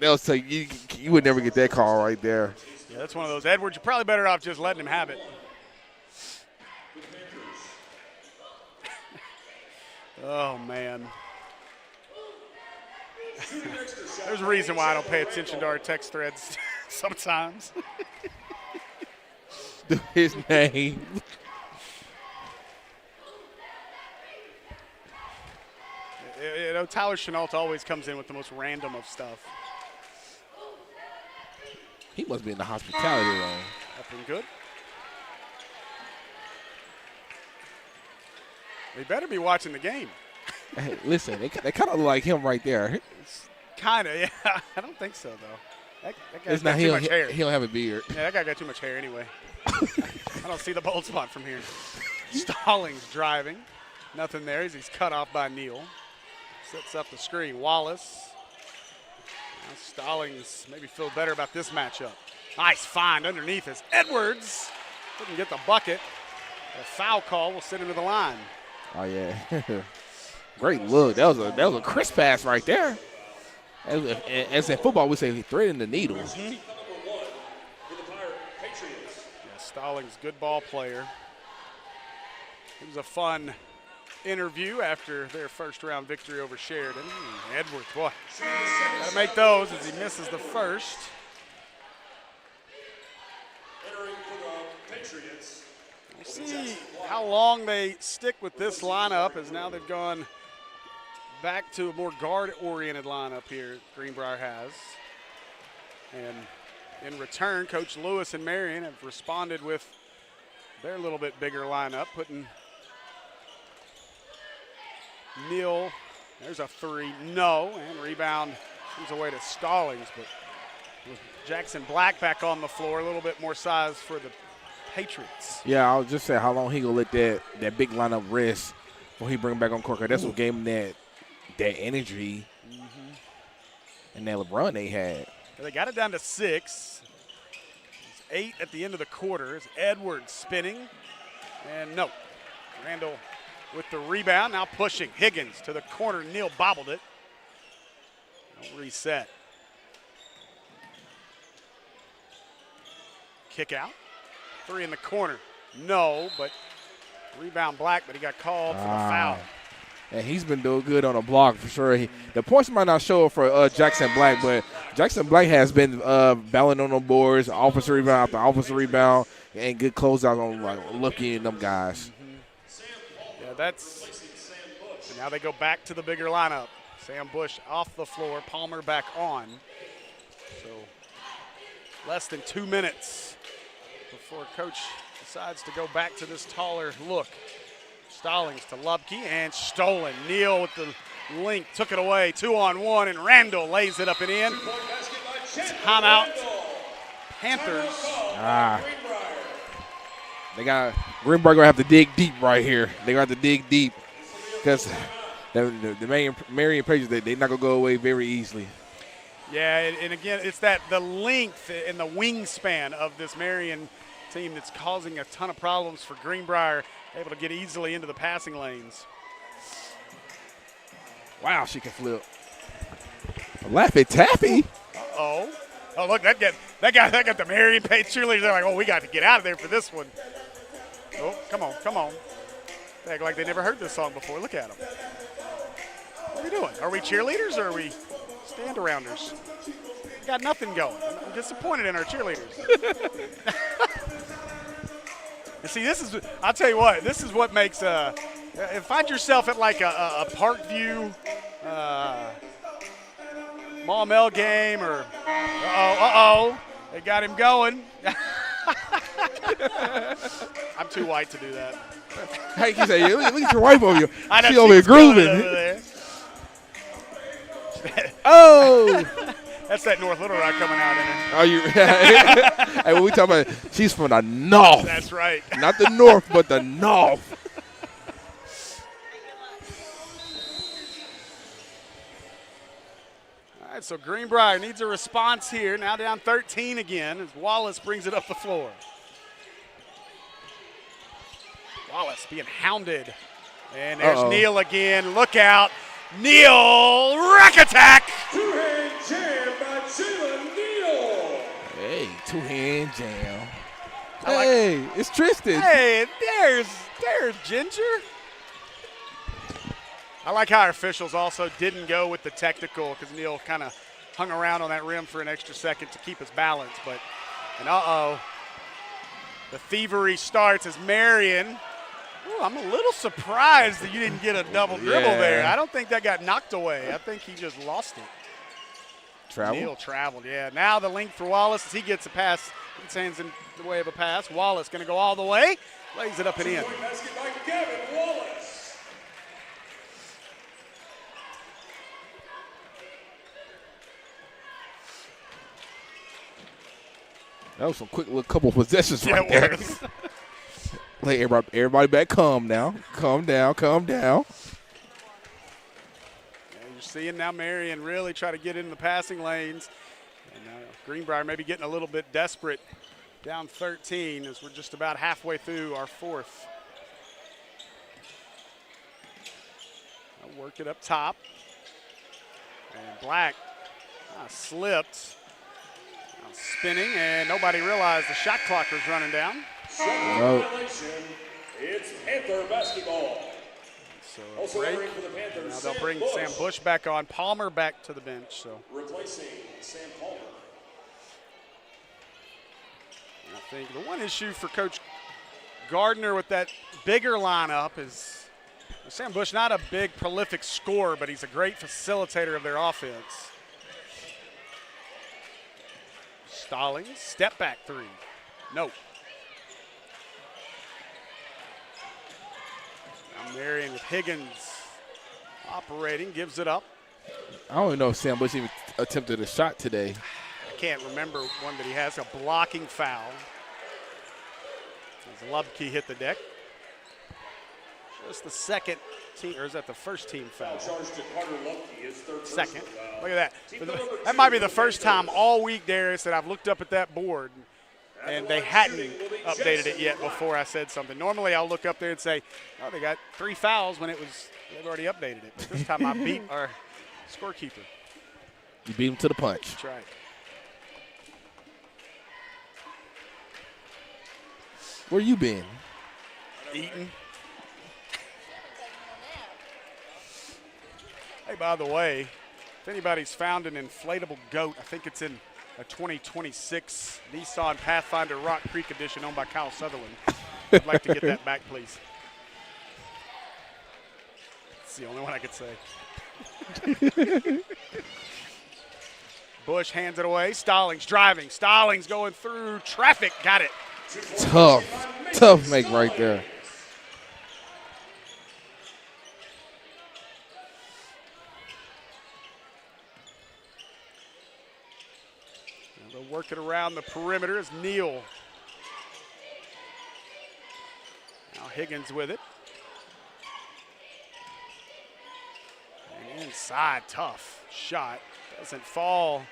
That was tough. You would never get that call right there. Yeah, that's one of those. Edwards, you're probably better off just letting him have it. Oh, man. There's a reason why I don't pay attention to our text threads sometimes. through his name. You know, Tyler Chenault always comes in with the most random of stuff. He must be in the hospitality room. Nothing good. They better be watching the game. Hey, listen, they kind of look like him right there. Kind of, yeah. I don't think so, though. That guy's It's got not too much hair. He don't have a beard. Yeah, that guy got too much hair anyway. I don't see the bold spot from here. Stallings driving. Nothing there as he's cut off by Neal. Sets up the screen. Wallace. Now Stallings maybe feel better about this matchup. Nice find underneath as Edwards couldn't get the bucket. A foul call will send him to the line. Oh, yeah. Great look. That was a crisp pass right there. As in football, we say threading the needle. Mm-hmm. Yeah, Stallings, good ball player. It was a fun interview after their first-round victory over Sheridan. Edwards, boy, got to make those as he misses the first. We'll see how long they stick with this lineup, as now they've gone back to a more guard-oriented lineup here Greenbrier has. And in return, Coach Lewis and Marion have responded with their little bit bigger lineup, putting Neal, there's a three, no, and rebound comes away to Stallings, but with Jackson Black back on the floor, a little bit more size for the Patriots. Yeah, I was just saying how long he gonna let that big lineup rest when he bring him back on court. That's what gave him that energy and that LeBron they had. They got it down to 6. It's 8 at the end of the quarter. It's Edwards spinning, and no, Randall with the rebound, now pushing. Higgins to the corner. Neal bobbled it. No reset. Kick out. 3 in the corner. No, but rebound Black, but he got called for the foul. And he's been doing good on the block for sure. The points might not show for Jackson Black, but Jackson Black has been battling on the boards, offensive rebound after offensive rebound, and good closeouts on like Lucky and them guys. Yeah, now they go back to the bigger lineup. Sam Bush off the floor, Palmer back on. So less than 2 minutes before Coach decides to go back to this taller look. Stallings to Lubke and stolen. Neal with the link, took it away, 2-on-1, and Randall lays it up and in. Timeout, Panthers. They got Greenbrier gonna have to dig deep right here. They gonna have to dig deep because the Marion Patriots, they're not gonna go away very easily. Yeah, and again, it's the length and the wingspan of this Marion team that's causing a ton of problems for Greenbrier, able to get easily into the passing lanes. Wow, she can flip. Laffy Taffy. Oh, look, that got the Marion Patriots cheerleaders. They're like, oh, we got to get out of there for this one. Oh, come on. They act like they never heard this song before. Look at them. What are we doing? Are we cheerleaders or are we stand-arounders? We got nothing going. I'm disappointed in our cheerleaders. And see, I'll tell you what, this is what makes, find yourself at like a Parkview Maumelle game or, they got him going. I'm too white to do that. Hey, you say, look at your wife over here. I know she over here grooving. Oh! That's that North Little Rock coming out in it. Oh, you? Hey, when we talk about, she's from the north. That's right. Not the north, but the north. All right, so Greenbrier needs a response here. Now down 13 again as Wallace brings it up the floor. Wallace being hounded. And there's Neal again. Look out. Neal, rack attack. Two-hand jam by Jalen Neal. Hey, two-hand jam. It's Tristan. Hey, there's Ginger. I like how our officials also didn't go with the technical because Neal kind of hung around on that rim for an extra second to keep his balance. But, The thievery starts as Marion. Ooh, I'm a little surprised that you didn't get a double dribble there. I don't think that got knocked away. I think he just lost it. Neal traveled, yeah. Now the length for Wallace as he gets a pass. His hands in the way of a pass. Wallace going to go all the way. Lays it up and in. That was some quick little couple possessions right there. Like everybody back calm now. Calm down, calm down. Yeah, you're seeing now Marion really try to get into the passing lanes. And Greenbrier maybe getting a little bit desperate. Down 13 as we're just about halfway through our fourth. I'll work it up top. And Black slipped. Spinning, and nobody realized the shot clock was running down. It's Panther basketball. So a break. Now they'll bring Sam Bush back on. Palmer back to the bench. So replacing Sam Palmer. I think the one issue for Coach Gardner with that bigger lineup is Sam Bush, not a big prolific scorer, but he's a great facilitator of their offense. Stallings, step back three. No. Now Marion with Higgins operating, gives it up. I don't even know if Sam Bush even attempted a shot today. I can't remember one that he has, a blocking foul. As Lubke hit the deck. Just the second team, or is that the first team foul? Second. Look at that. That might be the first time all week, Darius, that I've looked up at that board and they hadn't updated it yet before I said something. Normally I'll look up there and say, oh, they got 3 fouls when they've already updated it. But this time I beat our scorekeeper. You beat him to the punch. That's right. Where you been? Eating. Hey, by the way, if anybody's found an inflatable goat, I think it's in a 2026 Nissan Pathfinder Rock Creek edition owned by Kyle Sutherland. I'd like to get that back, please. It's the only one I could say. Bush hands it away. Stallings driving. Stallings going through traffic. Got it. Tough make right there. They'll work it around the perimeter as Neal. Now Higgins with it. And inside, tough shot. Doesn't fall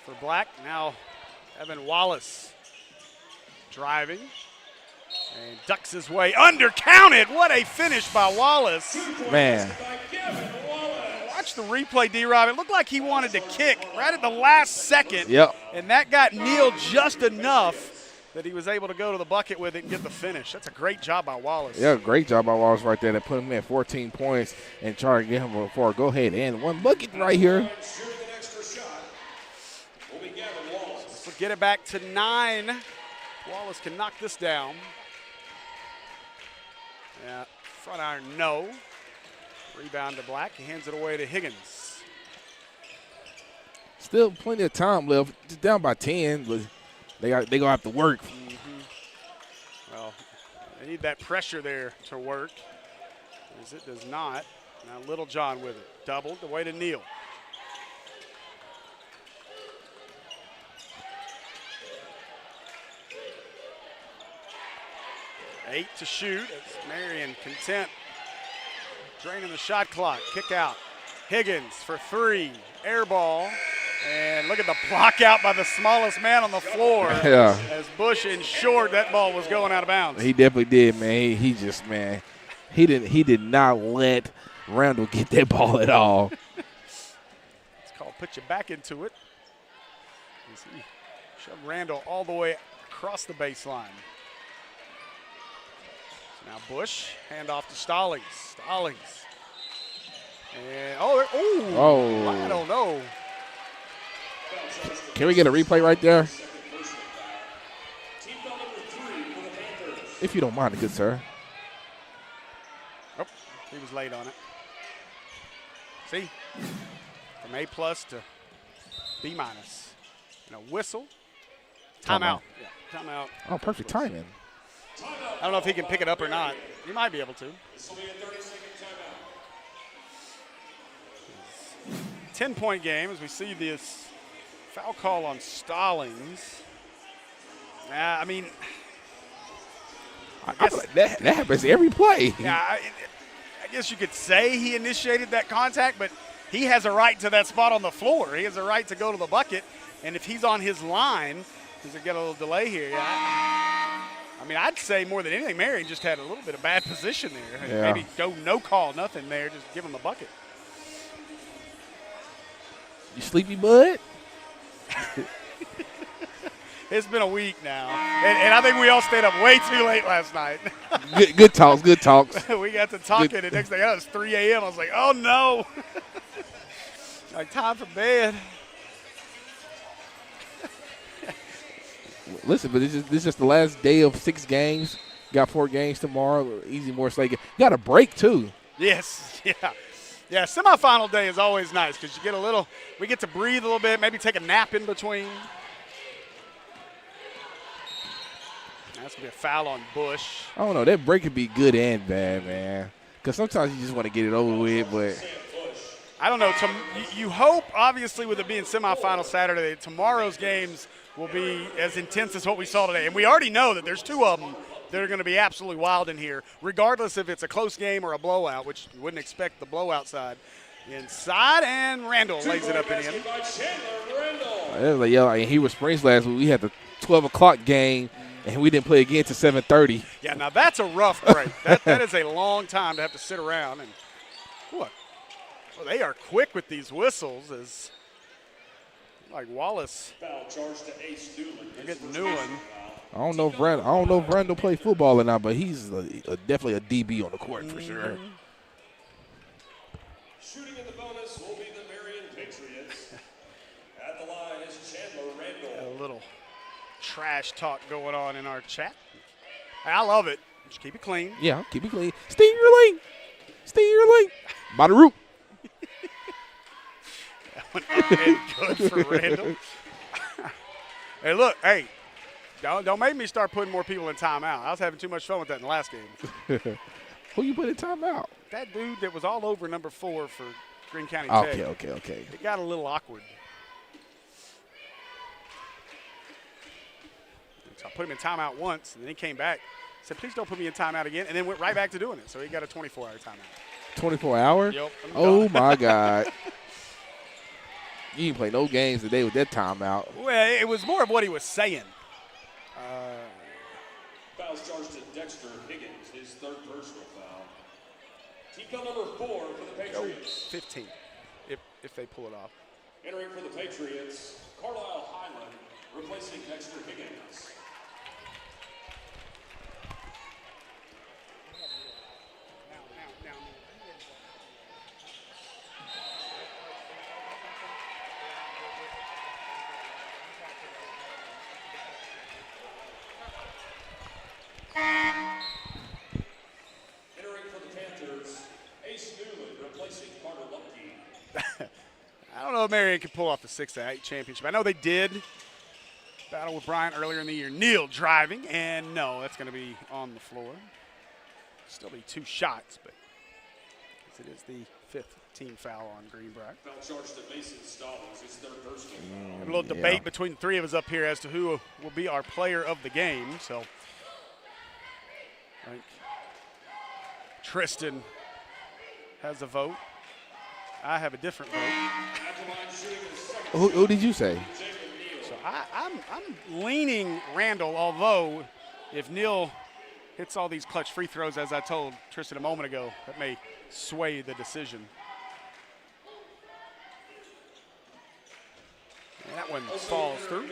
for Black. Now Evan Wallace driving and ducks his way. Undercounted. What a finish by Wallace. Man. Watch the replay, D-Rob. It looked like he wanted to kick right at the last second. Yep. And that got Neal just enough that he was able to go to the bucket with it and get the finish. That's a great job by Wallace. Yeah, great job by Wallace right there. That put him at 14 points and try to get him for a go-ahead and one bucket right here. So get it back to 9. Wallace can knock this down. Yeah, front iron, no. Rebound to Black. He hands it away to Higgins. Still plenty of time left. Just down by 10, but they gonna have to work. Well, they need that pressure there to work, as it does not. Now Little John with it. Doubled away to Neal. Eight to shoot as Marion content. Draining the shot clock. Kick out. Higgins for 3. Air ball. And look at the block out by the smallest man on the floor. Yeah. As Bush ensured that ball was going out of bounds. He definitely did, man. He just, man, he did not let Randall get that ball at all. It's called put your back into it. He shoved Randall all the way across the baseline. Now Bush, hand off to Stallings. Stallings. And I don't know. Can we get a replay right there? If you don't mind, good sir. Oh, he was late on it. See? From A+ to B-. And a whistle. Timeout. Yeah, timeout. Oh, perfect timing. I don't know if he can pick it up or not. He might be able to. This will be a 30-second timeout. 10-point game as we see this foul call on Stallings. I mean, I feel like that happens every play. Yeah, I guess you could say he initiated that contact, but he has a right to that spot on the floor. He has a right to go to the bucket, and if he's on his line, does it get a little delay here? Yeah. I mean, I'd say more than anything, Marion just had a little bit of bad position there. Yeah. Maybe go no call, nothing there, just give him the bucket. You sleepy, bud? It's been a week now, and I think we all stayed up way too late last night. Good talks, good talks. We got to talking, and next thing I know, it's 3 a.m. I was like, oh, no. Like, time for bed. Listen, but this is just the last day of 6 games. Got 4 games tomorrow. Easy more slate. Got a break, too. Yes, yeah. Yeah, semifinal day is always nice because you get we get to breathe a little bit, maybe take a nap in between. That's going to be a foul on Bush. I don't know. That break could be good and bad, man. Because sometimes you just want to get it over with, but I don't know. You hope, obviously, with it being semifinal Saturday, that tomorrow's games will be as intense as what we saw today. And we already know that there's 2 of them that are going to be absolutely wild in here, regardless if it's a close game or a blowout, which you wouldn't expect the blowout side. Inside, and Randall lays it up and in. He was Springs last week. We had the 12 o'clock game, and we didn't play again to 7:30. Yeah, now that's a rough break. that is a long time to have to sit around. And what? Well, they are quick with these whistles. As like Wallace. Foul charge to Ace Newland. They're getting Newland. I don't know if Randall play football or not, but he's definitely a DB on the court for sure. Shooting in the bonus will be the Marion Patriots. At the line is Chandler Randall. A little trash talk going on in our chat. Hey, I love it. Just keep it clean. Yeah, keep it clean. Stay in your lane. Stay in your lane. By the root. That one good for Randall. Hey, look. Hey. Don't make me start putting more people in timeout. I was having too much fun with that in the last game. Who you put in timeout? That dude that was all over number 4 for Greene County Tech. Okay. It got a little awkward. So I put him in timeout once, and then he came back. Said, please don't put me in timeout again, and then went right back to doing it. So he got a 24-hour timeout. 24 hours? Yep. Oh, my God. You didn't play no games today with that timeout. Well, it was more of what he was saying. Fouls charged to Dexter Higgins, his 3rd personal foul. Team foul number 4 for the Patriots. 15, if they pull it off. Entering for the Patriots, Carlisle Highland, replacing Dexter Higgins. Entering for the Panthers, Ace Newland replacing Carter Lumpke. I don't know if Marion can pull off the 6-8 championship. I know they did battle with Bryant earlier in the year. Neal driving, and no, that's going to be on the floor. Still be 2 shots, but it is the 5th team foul on Greenbrier. Foul charged to Mason Stallings, his 3rd personal foul. A little debate between the 3 of us up here as to who will be our player of the game. So I think Tristan has a vote. I have a different vote. Who did you say? So I'm leaning Randall, although if Neal hits all these clutch free throws, as I told Tristan a moment ago, that may sway the decision. And that one falls through.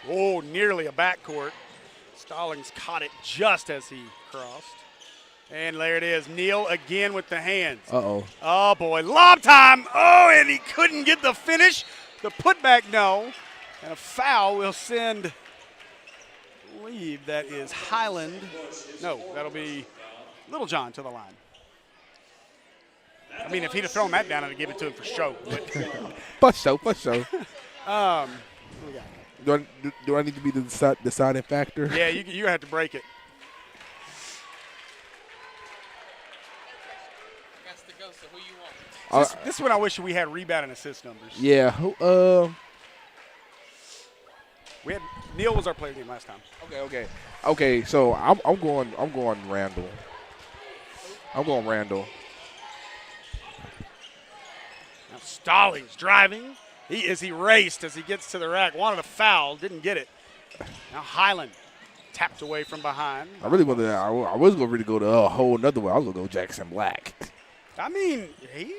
Oh, nearly a backcourt. Stallings caught it just as he crossed. And there it is. Neal again with the hands. Uh-oh. Oh, boy. Lob time. Oh, and he couldn't get the finish. The putback, no. And a foul will send, I believe that is Highland. No, that'll be Littlejohn to the line. I mean, if he'd have thrown that down, I'd have given it to him for show. For show. Do I need to be the deciding factor? Yeah, you have to break it. This one I wish we had rebound and assist numbers. Yeah. We had Neil was our player game last time. Okay. So I'm going Randall. I'm going Randall. Now Stallings driving. He is erased as he gets to the rack. Wanted a foul, didn't get it. Now Highland tapped away from behind. I really wanted. I was going to really go to a whole another way. I was going to go Jackson Black. I mean, he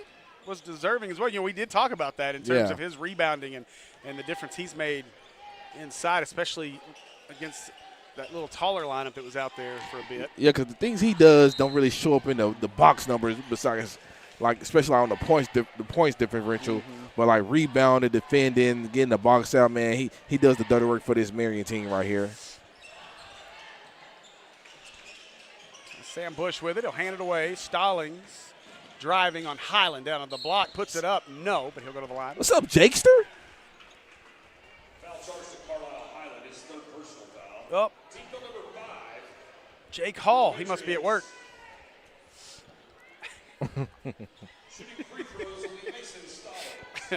was deserving as well. You know, we did talk about that in terms of his rebounding and the difference he's made inside, especially against that little taller lineup that was out there for a bit. Yeah, because the things he does don't really show up in the box numbers besides, like, especially on the points differential. But, like, rebounding, defending, getting the box out, man, he does the dirty work for this Marion team right here. Sam Bush with it. He'll hand it away. Stallings driving on Highland down on the block. Puts it up. No, but he'll go to the line. What's up, Jakester? Foul charge to Carlisle Highland, his third personal foul. Oh. Jake Hall. He must be at work.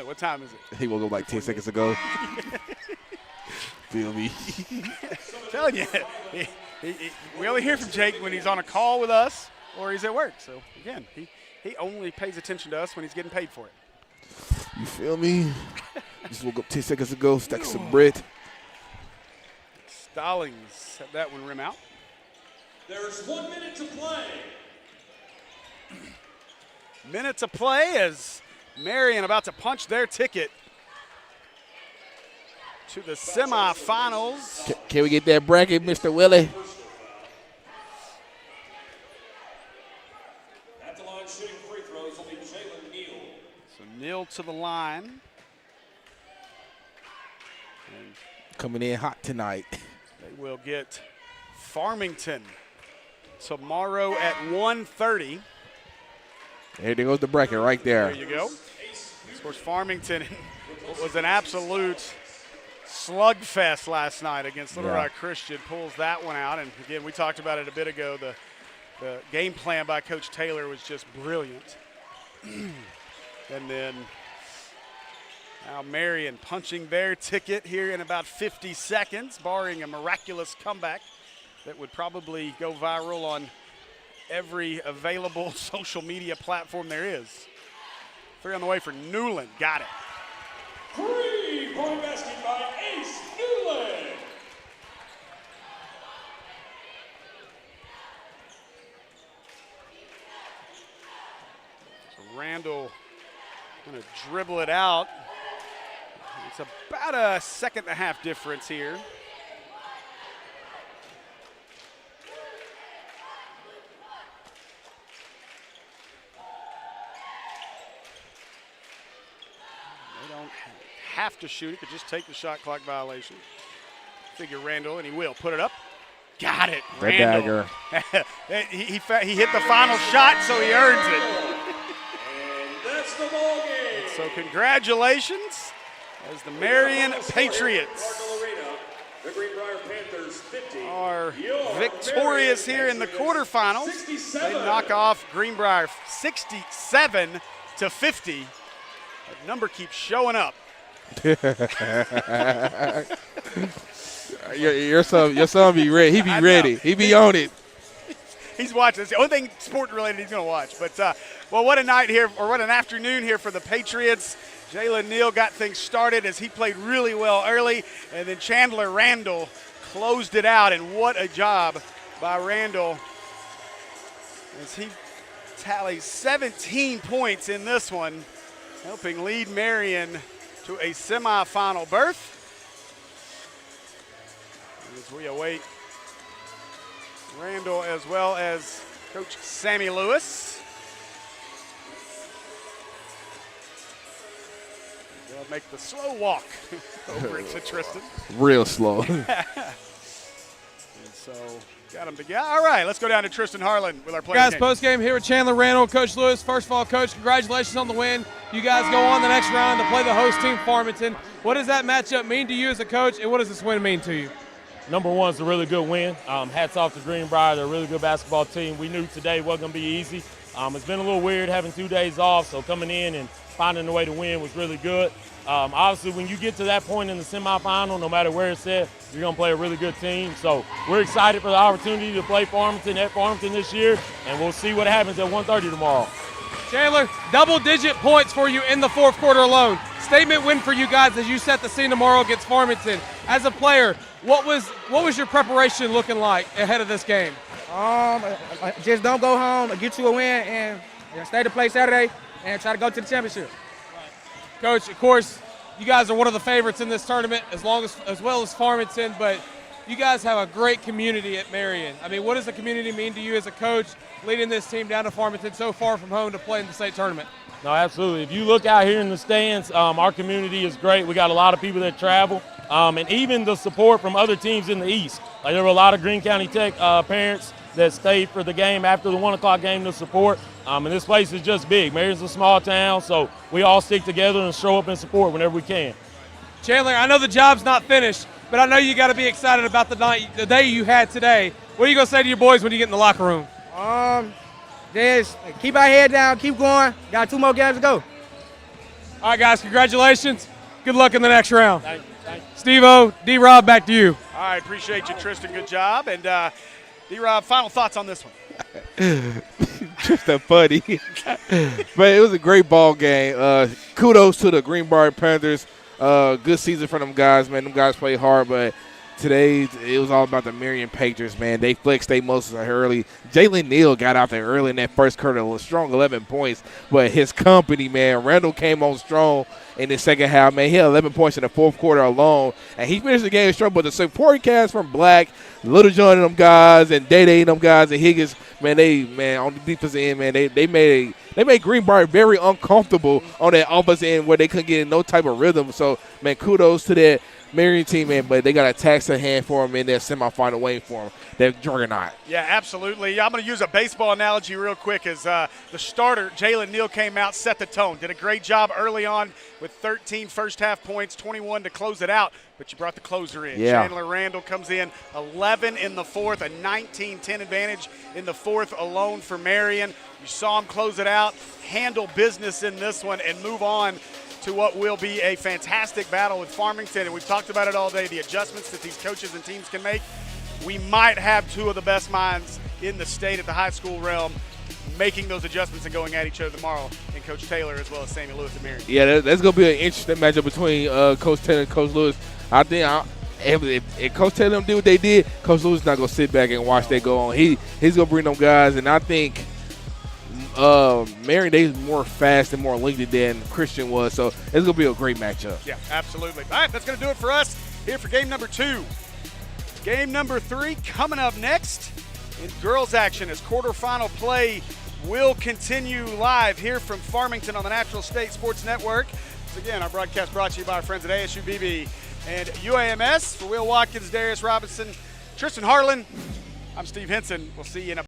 What time is it? He woke up like 10 seconds ago. Feel me? I'm telling you, we only hear from Jake when he's on a call with us or he's at work. So, again, he only pays attention to us when he's getting paid for it. You feel me? Just woke up 10 seconds ago, stacked some bread. Stallings had that one rim out. There's 1 minute to play. Minute to play as Marion about to punch their ticket to the semifinals. Can we get that bracket, Mr. Willie? At the line shooting free throws will be Jalen Neal. So Neal to the line. And coming in hot tonight. They will get Farmington tomorrow at 1:30. There goes the bracket right there. There you go. Of course, Farmington was an absolute slugfest last night against Little Rock Christian. Pulls that one out. And, again, we talked about it a bit ago. The game plan by Coach Taylor was just brilliant. And then now Marion punching their ticket here in about 50 seconds, barring a miraculous comeback that would probably go viral on every available social media platform there is. 3 on the way for Newland. Got it. 3-point basket by Ace Newland. So Randall going to dribble it out. It's about a second and a half difference here. Have to shoot it, could just take the shot clock violation. Figure Randall, and he will put it up. Got it, Randall. Dagger. he hit the final shot, so he earns it. And that's the ball game. So congratulations as the Marion Patriots the Greenbrier Panthers 50 are victorious here in the quarterfinals. 67. They knock off Greenbrier 67-50. That number keeps showing up. your son be ready. He be ready. He be on it. He's watching. It's the only thing sport related he's going to watch. But well, what a night here, or what an afternoon here for the Patriots. Jalen Neal got things started as he played really well early, and then Chandler Randall closed it out. And what a job by Randall as he tallies 17 points in this one, helping lead Marion to a semifinal berth. As we await Randall as well as Coach Sammy Lewis. They'll make the slow walk over to Tristan. Real slow. And so got them together. All right, let's go down to Tristan Harlan with our players. Guys, post game here with Chandler Randall, Coach Lewis. First of all, Coach, congratulations on the win. You guys go on the next round to play the host team, Farmington. What does that matchup mean to you as a coach, and what does this win mean to you? Number one, it's a really good win. Hats off to Greenbrier. They're a really good basketball team. We knew today wasn't going to be easy. It's been a little weird having 2 days off, so coming in and finding a way to win was really good. Obviously, when you get to that point in the semifinal, no matter where it's at, you're going to play a really good team. So we're excited for the opportunity to play Farmington at Farmington this year, and we'll see what happens at 1:30 tomorrow. Chandler, double-digit points for you in the fourth quarter alone. Statement win for you guys as you set the scene tomorrow against Farmington. As a player, what was your preparation looking like ahead of this game? Just don't go home, get you a win, and stay to play Saturday and try to go to the championship. Coach, of course, you guys are one of the favorites in this tournament as well as Farmington, but you guys have a great community at Marion. I mean, what does the community mean to you as a coach leading this team down to Farmington so far from home to play in the state tournament? No, absolutely. If you look out here in the stands, our community is great. We got a lot of people that travel, and even the support from other teams in the East. Like, there were a lot of Greene County Tech parents that stayed for the game after the 1 o'clock game to support. And this place is just big. Marion's a small town, so we all stick together and show up and support whenever we can. Chandler, I know the job's not finished, but I know you got to be excited about the day you had today. What are you going to say to your boys when you get in the locker room? Just keep our head down, keep going. Got 2 more games to go. All right, guys, congratulations. Good luck in the next round. Thank you. Steve-O, D-Rob, back to you. All right, appreciate you, Tristan. Good job. And D-Rob, final thoughts on this one. Tristan funny. But it was a great ball game. Kudos to the Greenbrier Panthers. Good season for them guys, man. Them guys played hard, but today it was all about the Marion Patriots, man. They flexed their muscles early. Jalen Neal got out there early in that first quarter, a strong 11 points. But his company, man, Randall came on strong in the second half, man. He had 11 points in the fourth quarter alone. And he finished the game strong. But the supporting cast from Black, Little John and them guys, and Day-Day and them guys, and Higgins, man, on the defensive end, man, they made Greenbrier very uncomfortable on that offensive end where they couldn't get in no type of rhythm. So, man, kudos to that Marion team, man, but they got a tax at hand for them in their semifinal waiting for them. They're juggernaut. Yeah, absolutely. I'm going to use a baseball analogy real quick as the starter, Jalen Neal, came out, set the tone. Did a great job early on with 13 first-half points, 21 to close it out, but you brought the closer in. Yeah. Chandler Randall comes in, 11 in the fourth, a 19-10 advantage in the fourth alone for Marion. You saw him close it out, handle business in this one, and move on to what will be a fantastic battle with Farmington. And we've talked about it all day, the adjustments that these coaches and teams can make. We might have 2 of the best minds in the state at the high school realm making those adjustments and going at each other tomorrow, and Coach Taylor as well as Sammy Lewis and Marion. Yeah, that's going to be an interesting matchup between Coach Taylor and Coach Lewis. I think if Coach Taylor did what they did, Coach Lewis is not going to sit back and watch that go on. He's going to bring them guys, and I think Marion, they's more fast and more linked than Christian was, so it's going to be a great matchup. Yeah, absolutely. All right, that's going to do it for us here for game number 2. Game number 3 coming up next in girls action as quarterfinal play will continue live here from Farmington on the Natural State Sports Network. So again, our broadcast brought to you by our friends at ASUBB and UAMS. For Will Watkins, Darius Robinson, Tristan Harlan, I'm Steve Henson. We'll see you in a